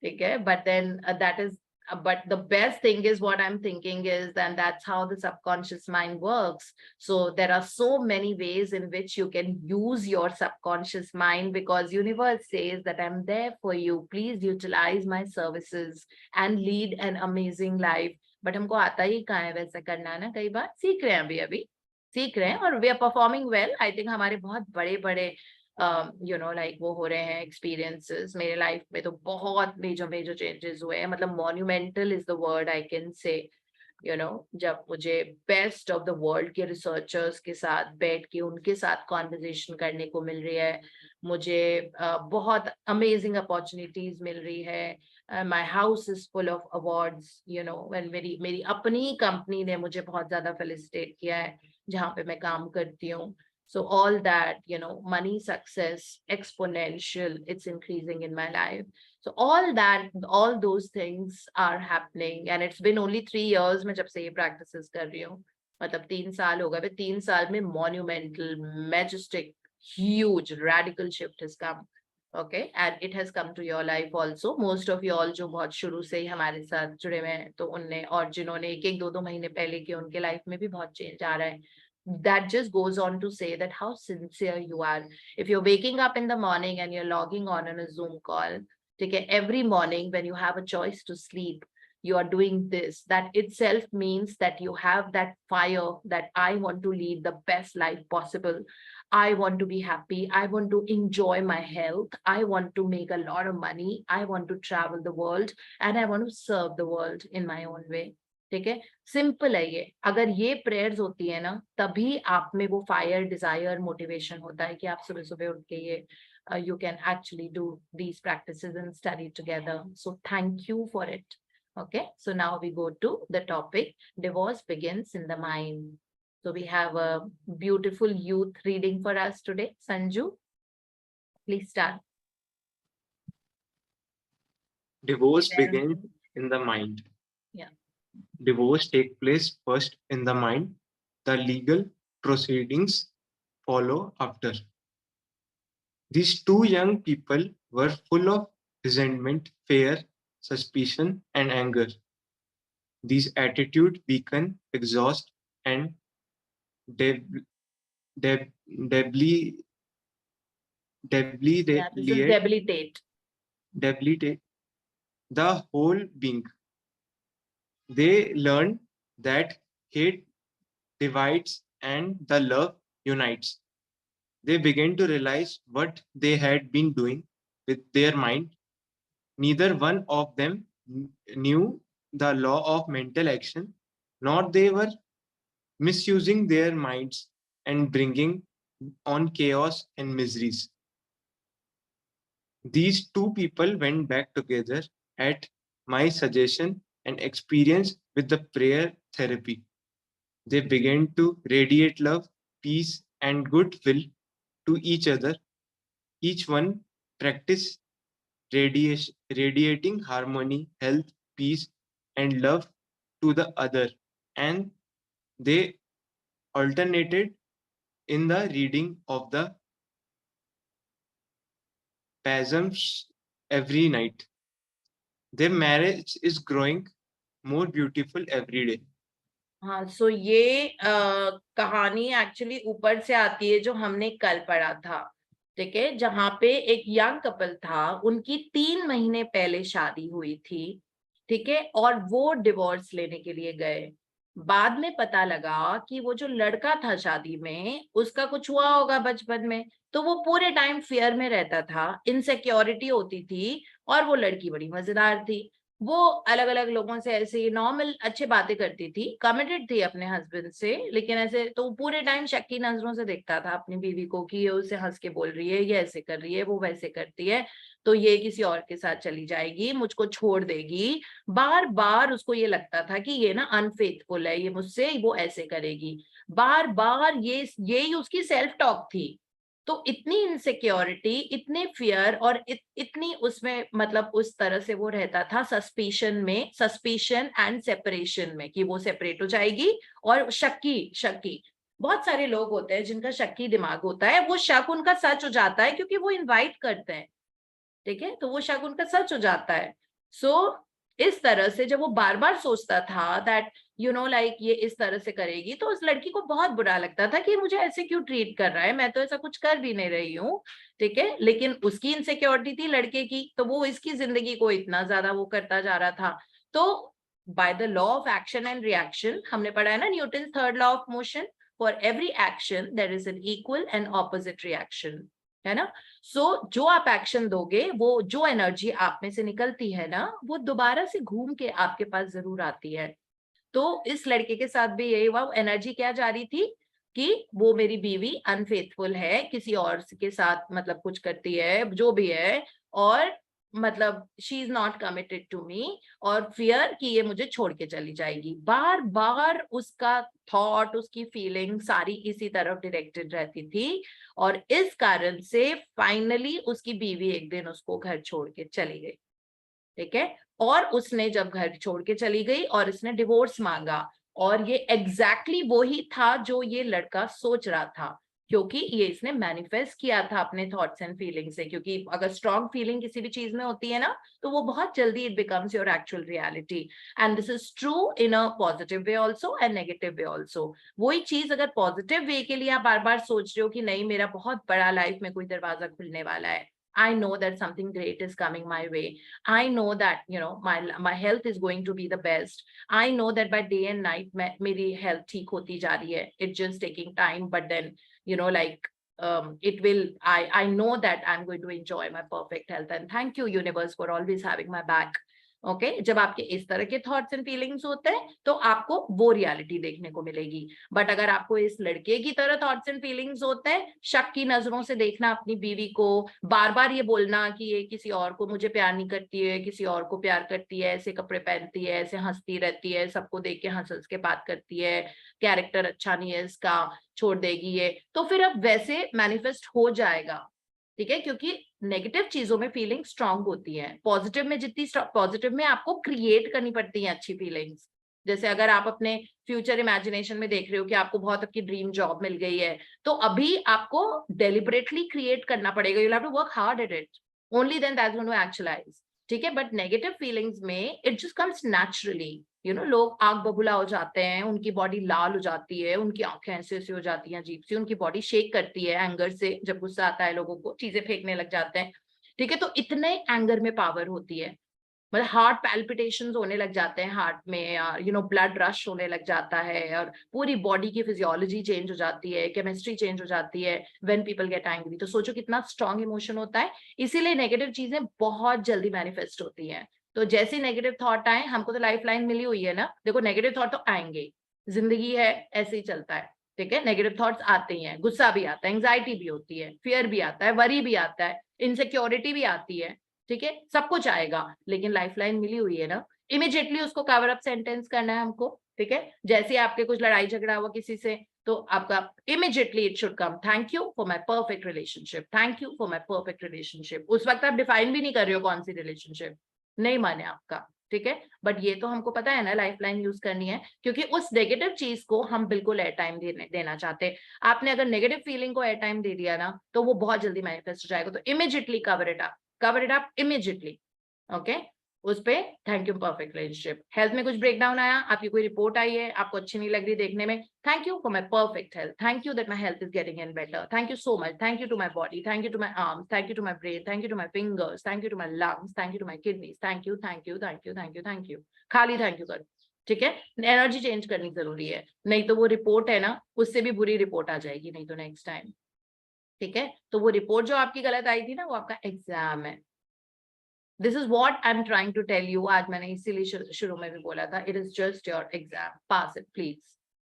ठीक है, but then but the best thing is, what I'm thinking is, then that's how the subconscious mind works. So there are so many ways in which you can use your subconscious mind, because universe says that I'm there for you, please utilize my services and lead an amazing life. But हमको आता ही कहाँ है वैसा करना ना, कई बार सीख रहे हैं, अभी सीख रहे हैं, और we are performing well. I think हमारे बहुत बड़े बड़े like वो हो रहे हैं एक्सपीरियंसेस. मेरे लाइफ में तो बहुत मेजर चेंजेस हुए हैं, मतलब monumental is the word I can say. जब मुझे बेस्ट ऑफ द वर्ल्ड के रिसर्चर्स के साथ बैठ के उनके साथ कॉन्वर्सेशन करने को मिल रही है, मुझे बहुत अमेजिंग अपॉर्चुनिटीज मिल रही है. My house is full of awards, मेरी अपनी कंपनी ने मुझे बहुत ज्यादा फेलिसिटेट किया है जहाँ पे मैं काम करती हूँ. So all that, money, success, exponential, it's increasing in my life. So all those things are happening, and it's been only 3 years मैं जब से ये practices कर रही हूँ, मतलब 3 साल हो गए. 3 साल में monumental, majestic, huge, radical shift has come. Okay, and it has come to your life also. Most of you all जो बहुत शुरू से ही हमारे साथ जुड़े हुए हैं, तो उनने, और जिन्होंने 1-2 महीने पहले किए, उनके लाइफ में भी बहुत चेंज आ रहा है. That just goes on to say that how sincere you are. If you're waking up in the morning and you're logging on a Zoom call, okay, every morning when you have a choice to sleep, you are doing this. That itself means that you have that fire that I want to lead the best life possible. I want to be happy. I want to enjoy my health. I want to make a lot of money. I want to travel the world, and I want to serve the world in my own way. ठीक है, simple है ये. अगर ये prayers होती है ना, तभी आप में वो फायर, डिजायर, मोटिवेशन होता है कि आप सुबह सुबह उठ के ये you can actually do these practices and study together. So thank you for it. Okay, so now we go to the topic, divorce begins in the mind. So we have a beautiful youth reading for us today. Sanju, please start. Divorce begins in the mind. Yeah. divorce take place first in the mind. The legal proceedings follow after. These two young people were full of resentment, fear, suspicion, and anger. These attitudes weaken, exhaust, and deb- deb- debli- Yeah, this is debilitate the whole being. They learn that hate divides and the love unites. They began to realize what they had been doing with their mind. Neither one of them knew the law of mental action, nor they were misusing their minds and bringing on chaos and miseries. These two people went back together at my suggestion and experienced with the prayer therapy. They began to radiate love, peace, and goodwill to each other. Each one practiced radiating harmony, health, peace, and love to the other, and they alternated in the reading of the psalms every night. Their marriage is growing more beautiful every day. हाँ, सो ये कहानी actually ऊपर से आती है जो हमने कल पढ़ा था, ठीक है, जहाँ पे एक यंग कपल था, उनकी 3 महीने पहले शादी हुई थी, ठीक है, और वो डिवोर्स लेने के लिए गए। बाद में पता लगा कि वो जो लड़का था शादी में, उसका कुछ हुआ होगा बचपन में, तो वो पूरे टाइम फियर में रहता था, इनसिक्योरिटी होती थी, और वो लड़की बड़ी मजेदार थी। वो अलग अलग लोगों से ऐसे नॉर्मल अच्छी बातें करती थी, कमिटेड थी अपने हस्बैंड से, लेकिन ऐसे तो पूरे टाइम शक की नजरों से देखता था अपनी बीवी को कि ये उससे हंस के बोल रही है, ये ऐसे कर रही है, वो वैसे करती है, तो ये किसी और के साथ चली जाएगी, मुझको छोड़ देगी। बार बार उसको ये लगता था कि ये ना अनफेथफुल है, ये मुझसे वो ऐसे करेगी, बार बार यही उसकी सेल्फ टॉक थी। तो इतनी इनसिक्योरिटी, इतने फियर और इतनी उसमें मतलब उस तरह से वो रहता था सस्पिशन एंड सेपरेशन में, कि वो सेपरेट हो जाएगी। और शक्की बहुत सारे लोग होते हैं जिनका शक्की दिमाग होता है, वो शक उनका सच हो जाता है क्योंकि वो इनवाइट करते हैं, ठीक है, तो वो शक उनका सच हो जाता है। सो इस तरह से जब वो बार बार सोचता था दैट लाइक ये इस तरह से करेगी, तो उस लड़की को बहुत बुरा लगता था कि मुझे ऐसे क्यों ट्रीट कर रहा है, मैं तो ऐसा कुछ कर भी नहीं रही हूँ, ठीक है, लेकिन उसकी इनसिक्योरिटी थी लड़के की, तो वो इसकी जिंदगी को इतना ज्यादा वो करता जा रहा था। तो by the law of action and reaction, हमने पढ़ा है ना Newton third law of motion, for every action there is an equal and opposite reaction, है ना। सो जो आप एक्शन दोगे, वो जो एनर्जी आप में से निकलती है ना, वो दोबारा से घूम के आपके पास जरूर आती है। तो इस लड़के के साथ भी यही हुआ, एनर्जी क्या जा रही थी कि वो मेरी बीवी अनफेथफुल है, किसी और के साथ मतलब कुछ करती है, जो भी है, और मतलब she is not committed to me, और फियर कि ये मुझे छोड़ के चली जाएगी। बार बार उसका थॉट, उसकी फीलिंग सारी इसी तरफ डायरेक्टेड रहती थी, और इस कारण से फाइनली उसकी बीवी एक दिन उसको घर छोड़ के चली गई, ठीक है। और उसने जब घर छोड़ के चली गई और इसने डिवोर्स मांगा, और ये एग्जैक्टली वो ही था जो ये लड़का सोच रहा था, क्योंकि ये इसने मैनिफेस्ट किया था अपने थॉट्स एंड फीलिंग से, क्योंकि अगर स्ट्रॉन्ग फीलिंग किसी भी चीज में होती है ना, तो वो बहुत जल्दी it becomes your actual reality. And this is true in a positive way also and negative way also. वही चीज अगर पॉजिटिव वे के लिए आप बार बार सोच रहे हो कि नहीं मेरा बहुत बड़ा लाइफ में कोई दरवाजा खुलने वाला है, I know that something great is coming my way. I know that my health is going to be the best. I know that by day and night मेरी health ठीक होती जा रही है. It's just taking time, but then it will. I know that I'm going to enjoy my perfect health, and thank you universe for always having my back. Okay जब आपके इस तरह के थॉट्स एंड फीलिंग्स होते हैं तो आपको वो रियलिटी देखने को मिलेगी। बट अगर आपको इस लड़के की तरह थॉट्स एंड फीलिंग्स होते हैं, शक की नजरों से देखना अपनी बीवी को, बार बार ये बोलना कि ये किसी और को मुझे प्यार नहीं करती है, किसी और को प्यार करती है, ऐसे कपड़े पहनती है, ऐसे हंसती रहती है, सबको देख के हंस हंस के बात करती है, कैरेक्टर अच्छा नहीं है इसका, छोड़ देगी ये, तो फिर अब वैसे मैनिफेस्ट हो जाएगा, ठीक है, क्योंकि नेगेटिव चीजों में फीलिंग स्ट्रांग होती है, पॉजिटिव में जितनी पॉजिटिव में आपको क्रिएट करनी पड़ती है अच्छी फीलिंग्स, जैसे अगर आप अपने फ्यूचर इमेजिनेशन में देख रहे हो कि आपको बहुत आपकी ड्रीम जॉब मिल गई है, तो अभी आपको डेलिबरेटली क्रिएट करना पड़ेगा, you have to work hard at it, only then that's going to actualise, ठीक है। बट नेगेटिव फीलिंग्स में it just comes naturally, you know, लोग आग बबूला हो जाते हैं, उनकी बॉडी लाल हो जाती है, उनकी आंखें ऐसे ऐसे हो जाती हैं अजीब सी, उनकी बॉडी शेक करती है एंगर से, जब गुस्सा आता है लोगों को चीजें फेंकने लग जाते हैं, ठीक है। तो इतने एंगर में पावर होती है, मतलब हार्ट पैल्पिटेशंस होने लग जाते हैं हार्ट में, यू नो, ब्लड रश होने लग जाता है, और पूरी बॉडी की फिजियोलॉजी चेंज हो जाती है, केमिस्ट्री चेंज हो जाती है व्हेन पीपल गेट एंग्री। तो सोचो कितना स्ट्रॉन्ग इमोशन होता है, इसीलिए नेगेटिव चीजें बहुत जल्दी मैनिफेस्ट होती हैं। तो जैसे नेगेटिव थॉट आए, हमको तो लाइफ लाइन मिली हुई है ना, देखो नेगेटिव थॉट तो आएंगे, जिंदगी है ऐसे ही चलता है, ठीक है। नेगेटिव थॉट्स आते ही हैं, गुस्सा भी आता है, एंग्जाइटी भी होती है, फियर भी आता है, वरी भी आता है, इनसिक्योरिटी भी आती है, ठीक है, सब कुछ आएगा, लेकिन लाइफलाइन मिली हुई है ना, इमीडिएटली उसको कवर अप सेंटेंस करना है हमको, ठीक है। जैसे आपके कुछ लड़ाई झगड़ा हुआ किसी से, तो आपका immediately it should come, thank you for my perfect relationship, thank you for my perfect relationship. उस वक्त आप डिफाइन भी नहीं कर रहे हो कौन सी रिलेशनशिप, नहीं माने आपका, ठीक है। बट ये तो हमको पता है ना लाइफलाइन यूज करनी है, क्योंकि उस नेगेटिव चीज को हम बिल्कुल एयर टाइम देना चाहते हैं। आपने अगर नेगेटिव फीलिंग को एयर टाइम दे दिया ना, तो वो बहुत जल्दी मैनिफेस्ट हो जाएगा। तो immediately cover it up immediately, okay। उस पे thank you perfect relationship. Health में कुछ ब्रेकडाउन आया, आपकी कोई रिपोर्ट आई है, आपको अच्छी नहीं लग रही देखने में, thank you for my perfect health, thank you that my health is getting in better, thank you so much, thank you to my body, thank you to my arms, thank you to my brain, thank you to my fingers, thank you to my lungs, thank you to my kidneys, thank you thank you thank you thank you thank you, खाली thank you करो, ठीक है। Energy change करनी जरूरी है, नहीं तो वो रिपोर्ट है ना, उससे भी बुरी रिपोर्ट आ जाएगी नहीं तो नेक्स्ट टाइम, ठीक है। तो वो रिपोर्ट जो आपकी गलत आई थी ना, वो आपका एग्जाम है। This is what I am trying to tell you. आज मैंने इसीलिए शुरू में भी बोला था, it is just your exam, pass it please,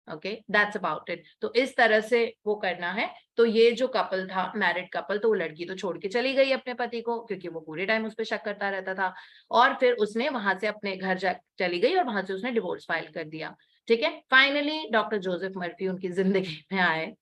okay, that's about it. तो इस तरह से वो करना है। तो ये जो कपल था, मैरिड कपल, तो वो लड़की तो छोड़ के चली गई अपने पति को, क्योंकि वो पूरे टाइम उस पर शक करता रहता था, और फिर उसने वहां से अपने घर चली गई और वहां से उसने डिवोर्स फाइल कर दिया, ठीक है। फाइनली डॉक्टर जोसेफ मर्फी उनकी जिंदगी में आए,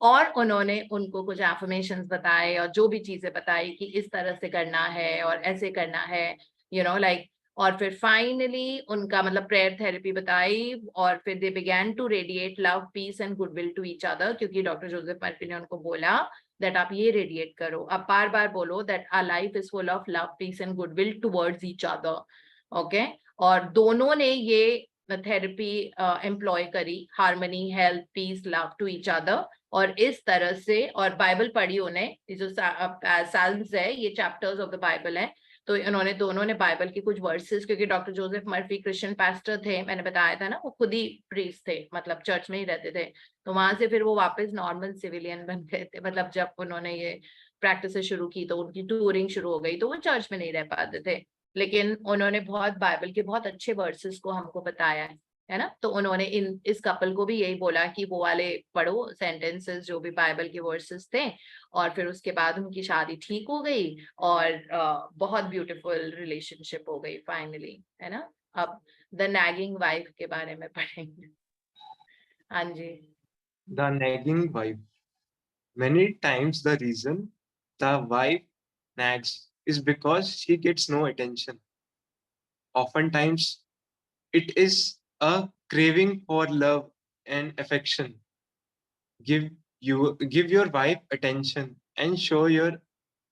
और उन्होंने उनको कुछ एफर्मेशंस बताए और जो भी चीजें बताई कि इस तरह से करना है और ऐसे करना है, यू नो, लाइक। और फिर फाइनली उनका मतलब प्रेयर थेरेपी बताई, और फिर they began to radiate love, peace and goodwill to each other, क्योंकि डॉक्टर जोसेफ मर्फी ने उनको बोला दैट आप ये रेडिएट करो, आप बार बार बोलो that our life is full of love, peace and goodwill towards each other, okay. और दोनों ने ये थेरेपी एम्प्लॉय करी, harmony, health, peace, love to each other, और इस तरह से, और बाइबल पढ़ी उन्हें, जो साल्म्स है, ये चैप्टर्स ऑफ द बाइबल है, तो उन्होंने दोनों ने बाइबल के कुछ वर्सेस, क्योंकि doctor Joseph Murphy Christian pastor थे, मैंने बताया था ना, वो खुद ही प्रीस्ट थे, मतलब चर्च में ही रहते थे, तो वहां से फिर वो वापस नॉर्मल सिविलियन बन गए थे, मतलब जब उन्होंने ये प्रैक्टिस शुरू की तो उनकी टूरिंग शुरू हो गई, तो वो चर्च में नहीं रह पाते थे, लेकिन उन्होंने बहुत बाइबल के बहुत अच्छे वर्सेस को हमको बताया है ना। तो उन्होंने इस कपल को भी यही बोला कि वो वाले पढ़ो सेंटेंसेस जो भी बाइबल के वर्सेस थे, और फिर उसके बाद उनकी शादी ठीक हो गई, और बहुत ब्यूटीफुल रिलेशनशिप हो गई फाइनली, है ना। अब द नैगिंग वाइफ के बारे में पढ़ेंगे। हाँ जी। The nagging wife. Many times the reason the wife nags is because she gets no attention. Oftentimes it is a craving for love and affection. Give your wife attention and show your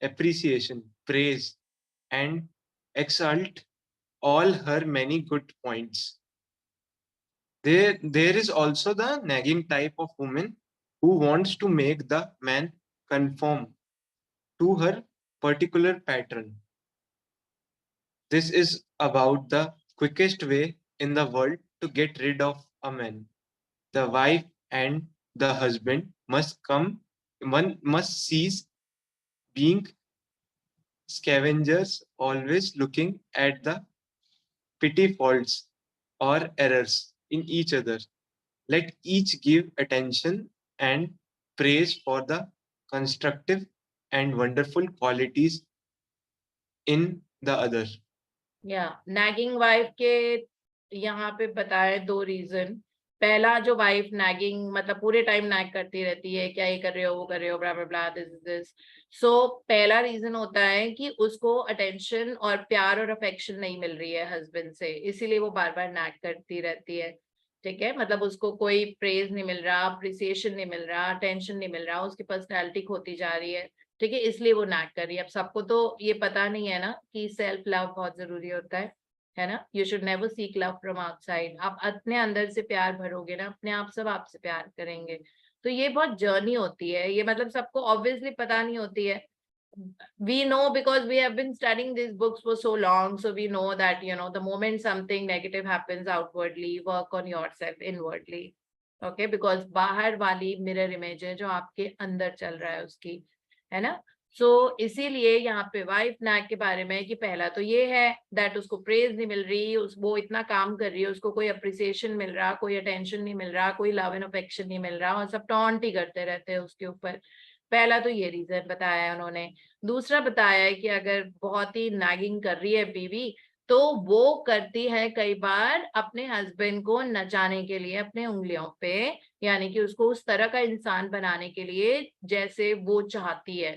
appreciation, praise, and exalt all her many good points. There is also the nagging type of woman who wants to make the man conform to her particular pattern. This is about the quickest way in the world to get rid of a man. The wife and the husband one must cease being scavengers, always looking at the petty faults or errors in each other. Let each give attention and praise for the constructive and wonderful qualities in the other. या nagging wife के यहाँ पे बताए 2 reason पहला जो wife nagging मतलब पूरे time nag करती रहती है, क्या ये कर रहे हो, वो कर रहे हो, ब्ला ब्ला ब्ला, दिस। सो पहला रीजन होता है कि उसको अटेंशन और प्यार और अफेक्शन नहीं मिल रही है हस्बैंड से, इसीलिए वो बार बार नैग करती रहती है। ठीक है, मतलब उसको कोई प्रेज नहीं मिल रहा, अप्रिसिएशन नहीं मिल रहा, अटेंशन नहीं मिल रहा, उसकी पर्सनैलिटी खोती जा रही है। ठीक है, इसलिए वो नैग कर रही है। अब सबको तो ये पता नहीं है ना कि सेल्फ लव बहुत जरूरी होता है ना। You should never seek love from outside. आप अपने अंदर से प्यार भरोगे ना, अपने आप सब आपसे प्यार करेंगे। तो ये बहुत जर्नी होती है, ये मतलब सबको ऑब्वियसली पता नहीं होती है। We know because we have been studying these books for so long, so we know that the moment something negative happens outwardly, work on yourself inwardly. Okay, because बाहर वाली मिरर इमेज है जो आपके अंदर चल रहा है उसकी, है ना। सो इसीलिए यहाँ पे वाइफ नैग के बारे में कि पहला तो ये है दैट उसको प्रेज नहीं मिल रही, वो इतना काम कर रही है, उसको कोई अप्रिसिएशन मिल रहा, कोई अटेंशन नहीं मिल रहा, कोई लव एंड अफेक्शन नहीं मिल रहा, और सब टॉन्ट ही करते रहते हैं उसके ऊपर। पहला तो ये रीजन बताया है उन्होंने। दूसरा बताया है कि अगर बहुत ही नैगिंग कर रही है बीवी, तो वो करती है कई बार अपने हस्बैंड को नचाने के लिए अपने उंगलियों पे, यानी कि उसको उस तरह का इंसान बनाने के लिए जैसे वो चाहती है।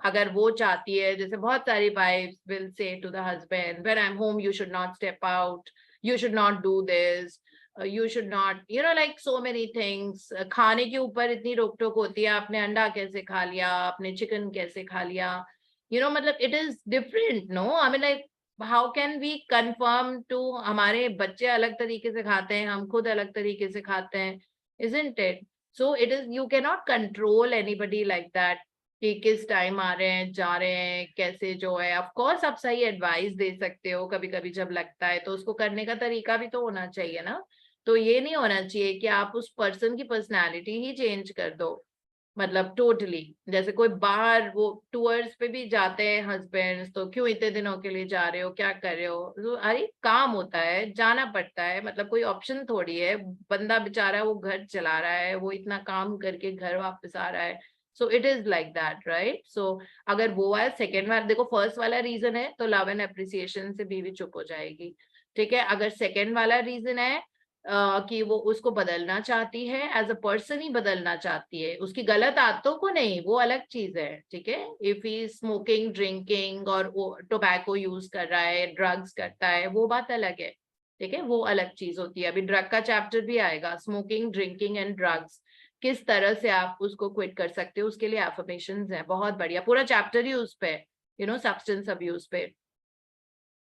अगर वो चाहती है, जैसे बहुत सारी wives will say to the husband, when I am home you should not step out, you should not do this, you should not, like so many things. खाने के ऊपर इतनी रोक टोक होती है, आपने अंडा कैसे खा लिया, आपने चिकन कैसे खा लिया, मतलब it is different, no? I mean, like how can we confirm to हमारे बच्चे अलग तरीके से खाते हैं, हम खुद अलग तरीके से खाते हैं, isn't it? So it is, you cannot control anybody like that कि किस टाइम आ रहे हैं, जा रहे हैं, कैसे जो है। ऑफ कोर्स आप सही एडवाइस दे सकते हो कभी कभी जब लगता है, तो उसको करने का तरीका भी तो होना चाहिए ना। तो ये नहीं होना चाहिए कि आप उस पर्सन की पर्सनालिटी ही चेंज कर दो, मतलब टोटली। जैसे कोई बाहर वो टूर्स पे भी जाते हैं हस्बैंड्स, तो क्यों इतने दिनों के लिए जा रहे हो, क्या कर रहे हो, तो अरे काम होता है, जाना पड़ता है, मतलब कोई ऑप्शन थोड़ी है। बंदा बेचारा वो घर चला रहा है, वो इतना काम करके घर वापस आ रहा है। So it is like that, right. So अगर वो है सेकेंड वाला, देखो फर्स्ट वाला रीजन है तो लव एंड अप्रिसिएशन से बीवी चुप हो जाएगी। ठीक है, अगर सेकेंड वाला रीजन है कि वो उसको बदलना चाहती है, एज अ पर्सन ही बदलना चाहती है, उसकी गलत आदतों को नहीं, वो अलग चीज है। ठीक है, इफ ही स्मोकिंग, ड्रिंकिंग और टोबैको यूज कर रहा है, ड्रग्स करता है, वो बात अलग है। ठीक है, वो अलग चीज होती है। अभी ड्रग का चैप्टर भी आएगा, स्मोकिंग, ड्रिंकिंग एंड ड्रग्स, किस तरह से आप उसको क्विट कर सकते हो, उसके लिए एफर्मेशंस है, बहुत बढ़िया, पूरा चैप्टर ही उस पे, सब्सटेंस अब्यूज पे।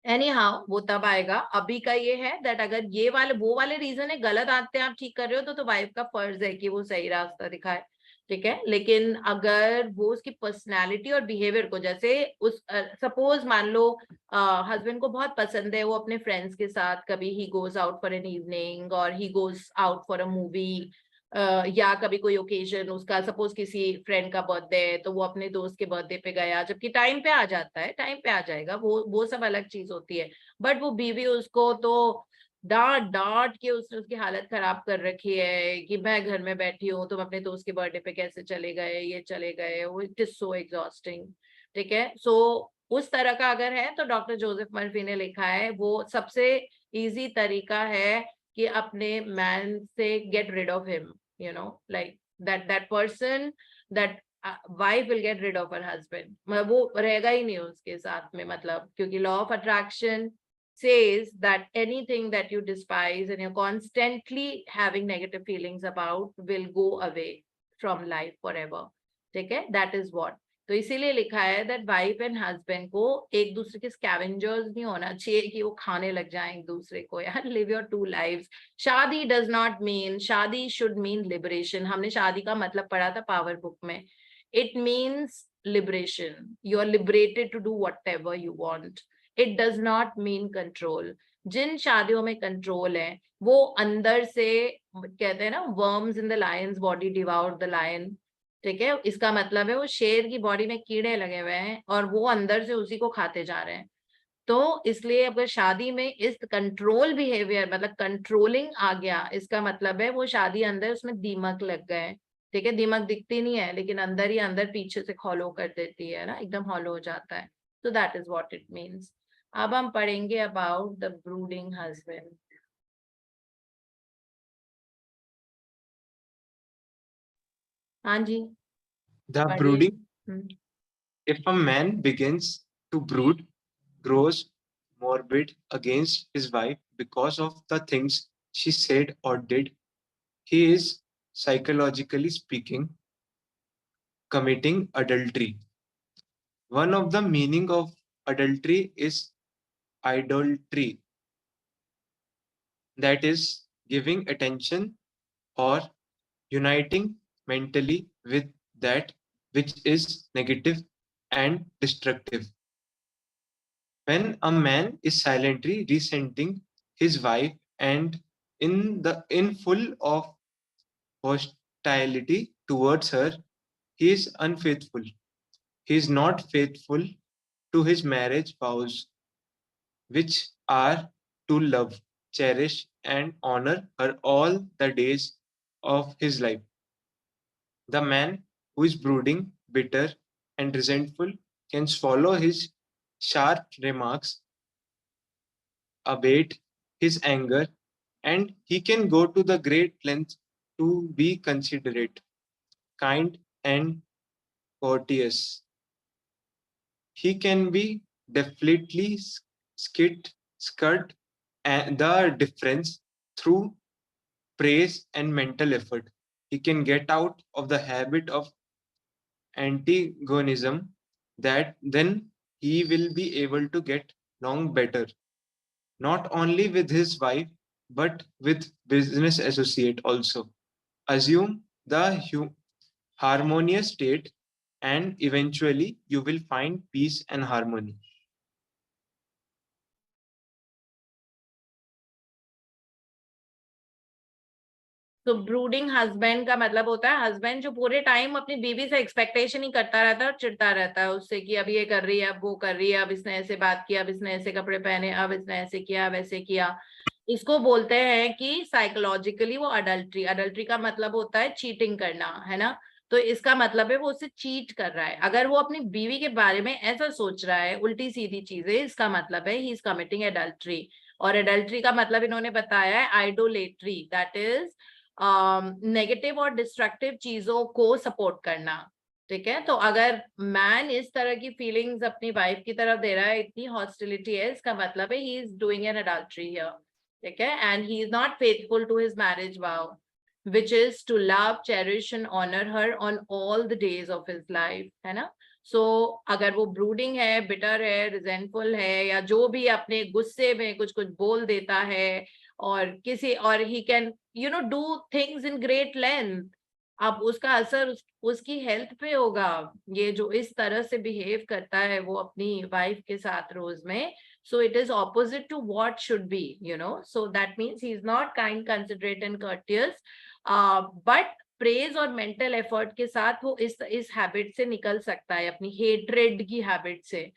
एनी हाउ वो तब आएगा। अभी का ये है दैट अगर ये वाले वो वाले रीजन है, गलत आदतें आप ठीक कर रहे हो, तो वाइफ का फर्ज है कि वो सही रास्ता दिखाए। ठीक है, लेकिन अगर वो उसकी पर्सनैलिटी और बिहेवियर को, जैसे उस सपोज मान लो हस्बैंड को बहुत पसंद है वो अपने फ्रेंड्स के साथ कभी he goes out for an evening और he goes out for a movie, या कभी कोई ओकेजन उसका, सपोज किसी फ्रेंड का बर्थडे है तो वो अपने दोस्त के बर्थडे पे गया, जबकि टाइम पे आ जाता है, टाइम पे आ जाएगा, वो सब अलग चीज होती है। बट वो बीवी उसको तो डांट डांट के उसने उसकी हालत खराब कर रखी है कि मैं घर में बैठी हूँ, तुम अपने दोस्त के बर्थडे पे कैसे चले गए, ये चले गए, वो इट इज सो एग्जॉस्टिंग। ठीक है, सो उस तरह का अगर है तो डॉक्टर जोसेफ मर्फी ने लिखा है वो सबसे इजी तरीका है कि अपने मैन से get rid of him, like that person, that wife will get rid of her husband, वो रहेगा ही नहीं उसके साथ में, मतलब क्योंकि law of attraction says that anything that you despise and you're constantly having negative feelings about will go away from life forever. ठीक है, that is what, तो इसीलिए लिखा है दैट वाइफ एंड हस्बैंड को एक दूसरे के स्कैवेंजर्स नहीं होना चाहिए कि वो खाने लग जाएं एक दूसरे को। यार लिव योर टू लाइव्स। शादी डज नॉट मीन, शादी शुड मीन लिबरेशन। हमने शादी का मतलब पढ़ा था पावर बुक में। It means liberation, you are liberated to do whatever you want. It does not mean control. जिन शादियों में कंट्रोल है वो अंदर से, कहते हैं ना worms in the lion's body devour the lion. ठीक है, इसका मतलब है वो शेर की बॉडी में कीड़े लगे हुए हैं और वो अंदर से उसी को खाते जा रहे हैं। तो इसलिए अगर शादी में इस कंट्रोल बिहेवियर, मतलब कंट्रोलिंग आ गया, इसका मतलब है वो शादी अंदर उसमें दीमक लग गए। ठीक है, दीमक दिखती नहीं है लेकिन अंदर ही अंदर पीछे से हॉलो कर देती है ना, एकदम हॉलो हो जाता है। तो that is what it means. अब हम पढ़ेंगे अबाउट द ब्रूडिंग हस्बैंड। हाँ जी, The पढ़िए। brooding, hmm, if a man begins to brood, grows morbid against his wife because of the things she said or did, he is, psychologically speaking, committing adultery. One of the meaning of adultery is idolatry, that is, giving attention or uniting mentally with that which is negative and destructive. When a man is silently resenting his wife and in full of hostility towards her, he is unfaithful. He is not faithful to his marriage vows, which are to love, cherish, and honor her all the days of his life. The man who is brooding, bitter, and resentful can swallow his sharp remarks, abate his anger, and he can go to the great length to be considerate, kind, and courteous. He can be definitely skirt and the difference through praise and mental effort. He can get out of the habit of antagonism, that then he will be able to get along better, not only with his wife, but with business associate also. Assume the harmonious state, and eventually you will find peace and harmony. तो brooding husband का मतलब होता है husband जो पूरे time अपनी बीवी से एक्सपेक्टेशन ही करता रहता है और चिढ़ता रहता है उससे कि अब ये कर रही है, अब वो कर रही है, अब इसने ऐसे बात किया, अब इसने ऐसे कपड़े पहने, अब इसने ऐसे किया, वैसे किया। इसको बोलते हैं कि साइकोलॉजिकली वो अडल्ट्री। अडल्ट्री का मतलब होता है चीटिंग करना, है ना। तो इसका मतलब है वो उससे चीट कर रहा है। अगर वो अपनी बीवी के बारे में ऐसा सोच रहा है उल्टी सीधी चीजें, इसका मतलब है ही इज कमिटिंग एडल्ट्री। और एडल्ट्री का मतलब इन्होंने बताया है आइडोलेट्री, दैट इज नेगेटिव और डिस्ट्रक्टिव चीजों को सपोर्ट करना। ठीक है, तो अगर मैन इस तरह की फीलिंग्स अपनी वाइफ की तरफ दे रहा है, इतनी हॉस्टिलिटी है, इसका मतलब है he is doing an adultery here. ठीक है, and he is not faithful to his marriage wow, which is to love, cherish and honor her on all the days of his life, है ना। सो अगर वो ब्रूडिंग है, bitter है, resentful है, या जो भी अपने गुस्से में कुछ कुछ बोल देता है और किसी और he can do things in great length, अब उसका असर उसकी हेल्थ पे होगा। ये जो इस तरह से बिहेव करता है वो अपनी वाइफ के साथ रोज में, so it is opposite to what should be, so that means he is not kind, considerate and courteous, but praise और मेंटल एफर्ट के साथ वो इस हैबिट से निकल सकता है, अपनी हेट्रेड की हैबिट से।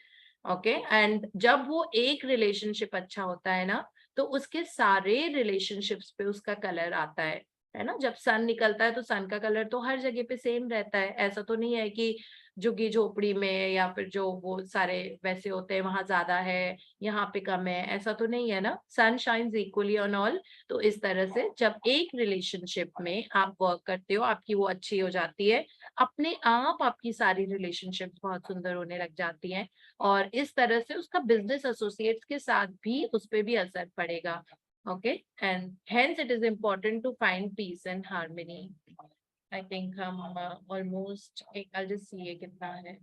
ओके, एंड जब वो एक रिलेशनशिप अच्छा होता है ना, तो उसके सारे रिलेशनशिप्स पे उसका कलर आता है ना। जब सन निकलता है तो सन का कलर तो हर जगह पे सेम रहता है। ऐसा तो नहीं है कि झुग्गी झोपड़ी में या फिर जो वो सारे वैसे होते हैं वहां ज्यादा है, यहाँ पे कम है, ऐसा तो नहीं है ना। Sun shines equally on all. तो इस तरह से जब एक रिलेशनशिप में आप वर्क करते हो, आपकी वो अच्छी हो जाती है, अपने आप आपकी सारी रिलेशनशिप बहुत सुंदर होने लग जाती हैं, और इस तरह से उसका बिजनेस एसोसिएट्स के साथ भी उस पर भी असर पड़ेगा। Okay, and hence it is important to find peace and harmony. I think हम ऑलमोस्ट I'll just see ये कितना है।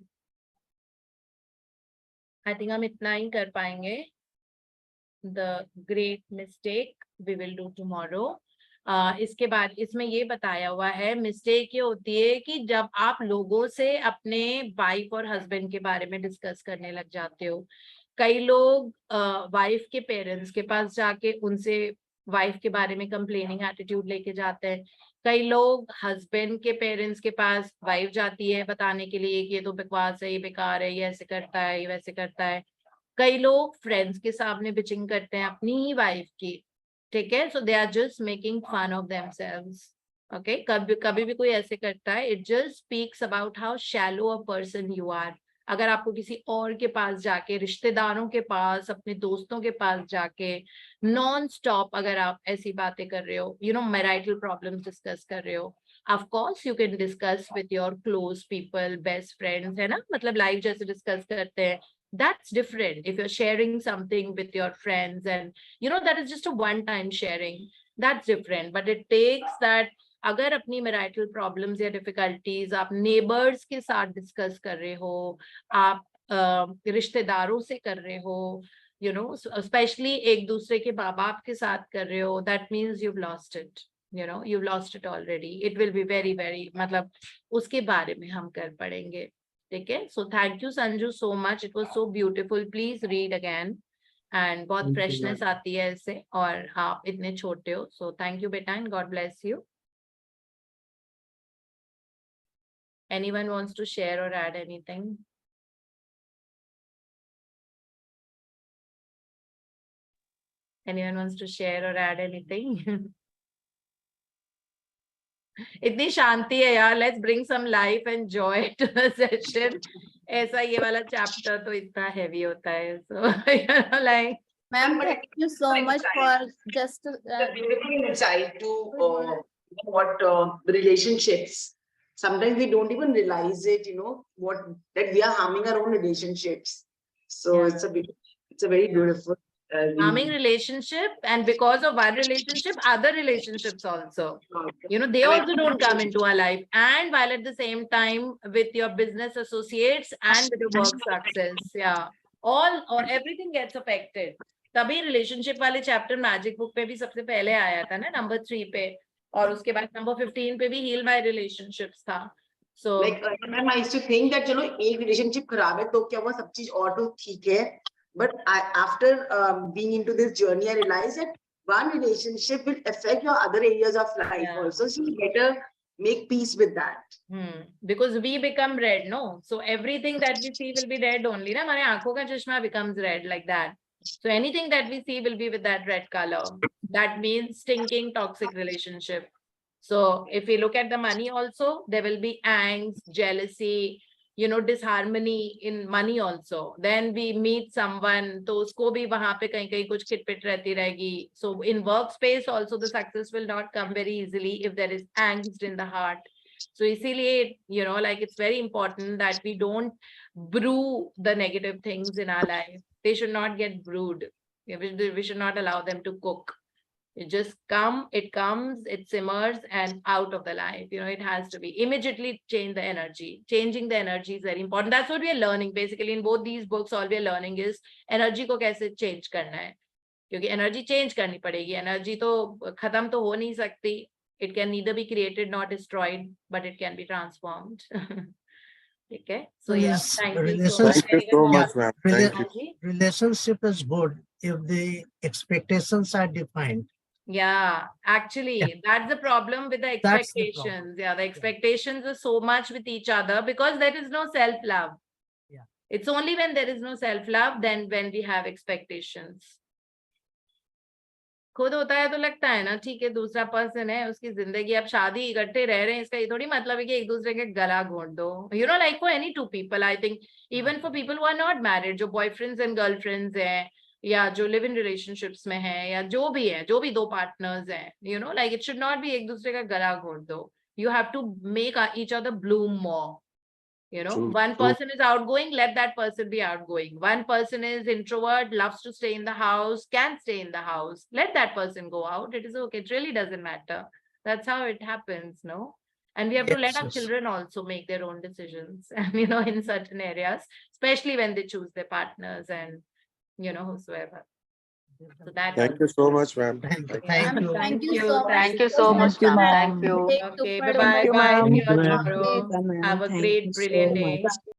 आई थिंक हम इतना ही कर पाएंगे। The great mistake we will do tomorrow. इसके बाद इसमें ये बताया हुआ है, मिस्टेक ये होती है कि जब आप लोगों से अपने वाइफ और हस्बैंड के बारे में डिस्कस करने लग जाते हो। कई लोग वाइफ के पेरेंट्स के पास जाके उनसे वाइफ के बारे में कंप्लेनिंग एटीट्यूड लेके जाते हैं। कई लोग हस्बैंड के पेरेंट्स के पास वाइफ जाती है बताने के लिए कि ये तो बकवास है, ये बेकार है, ये ऐसे करता है, ये वैसे करता है। कई लोग फ्रेंड्स के सामने बिचिंग करते हैं अपनी ही वाइफ की। ठीक है, so they are just making fun of themselves. Okay, कभी कभी भी कोई ऐसे करता है, it just speaks about how shallow a person you are. अगर आपको किसी और के पास जाके, रिश्तेदारों के पास, अपने दोस्तों के पास जाके नॉन स्टॉप अगर आप ऐसी बातें कर रहे हो, मैरिटल प्रॉब्लम्स डिस्कस कर रहे हो, Of course, you can discuss with your close people, best friends, है ना? मतलब life जैसे discuss करते हैं. That's different. If you're sharing something with your friends and, you know, that is just a one-time sharing. That's different. But it takes that, अगर अपनी marital problems या difficulties आप neighbors के साथ discuss कर रहे हो, आप रिश्तेदारों से कर रहे हो, you know, especially एक दूसरे के माँ बाप के साथ कर रहे हो, that means you've lost it. You know, you've lost it already. It will be very, very, मतलब उसके बारे में हम कर पड़ेंगे. ठीक है? So thank you Sanju so much. It was so beautiful. Please read again. And बहुत freshness आती है इससे, और आप इतने छोटे हो. So thank you बेटा and God bless you. Anyone wants to share or add anything? Anyone wants to share or add anything? इतनी शांति है यार. Let's bring some life and joy to the session. ऐसा ये वाला chapter तो इतना heavy होता है. So you know, like. Ma'am, thank you so much for just A beautiful insight to what relationships. Sometimes we don't even realize it, you know, that we are harming our own relationships. So Yeah. it's a very beautiful. Harming relationship, and because of our relationship, other relationships also. You know, they also don't come into our life. And while at the same time with your business associates and with your work success, yeah, all or everything gets affected. तभी relationship वाले chapter magic book पे भी सबसे पहले आया था ना, number 3 पे, और उसके बाद number 15 पे भी heal my relationships था. So like I used to think that चलो एक relationship खराब है तो क्या वो सब चीज और तो ठीक है. But after being into this journey, I realized that one relationship will affect your other areas of life also. So you better make peace with that. Because we become red, no? So everything that we see will be red only. Na? हमारे आंखों का चश्मा becomes red like that. So anything that we see will be with that red color. That means stinking toxic relationship. So if we look at the money also, there will be angst, jealousy, you know, disharmony in money also. Then we meet someone, तो उसको भी वहाँ पे कहीं कुछ खिटपिट रहती रहेगी. So in workspace also the success will not come very easily if there is angst in the heart. So इसीलिए, you know, like it's very important that we don't brew the negative things in our life. They should not get brewed. We should not allow them to cook. It just it comes, it simmers and out of the life. You know, it has to be immediately change the energy. Changing the energy is very important. That's what we are learning. Basically, in both these books, all we are learning is energy को कैसे change करना है. क्योंकि energy change करनी पड़ेगी. Energy तो खत्म तो हो नहीं सकती. It can neither be created nor destroyed, but it can be transformed. Okay. So yeah, thank you so much. Thank you so much, ma'am. Thank you. Anji? Relationship is good if the expectations are defined. Yeah, actually, that's the problem with the That's the expectations. problem. Yeah, the expectations are so much with each other because there is no self-love. Yeah. It's only when there is no self-love, then when we have expectations. खुद होता है तो लगता है ना ठीक है दूसरा पर्सन है उसकी जिंदगी अब शादी इकट्ठे रह रहे हैं इसका ये थोड़ी मतलब है कि एक दूसरे के गला घोंट दो you know like for any two people I think even for people who are not married जो बॉयफ्रेंड्स एंड गर्लफ्रेंड्स हैं या जो लिव इन रिलेशनशिप्स में है या जो भी है जो भी दो पार्टनर्स हैं you know like it should not be एक दूसरे का गला घोंट दो you have to make each other bloom more. You know, one person is outgoing, let that person be outgoing. One person is introvert, loves to stay in the house, can stay in the house. Let that person go out. It is okay. It really doesn't matter. That's how it happens, no? And we have to let our children also make their own decisions, you know, in certain areas, especially when they choose their partners and, you know, whosoever. So that Thank you so much, ma'am. Thank you. Thank you so much. Thank you so much, ma'am. Thank you. Okay, bye-bye. Bye. See you all tomorrow. Bye, ma'am. Have a Thank great, you so brilliant day. much.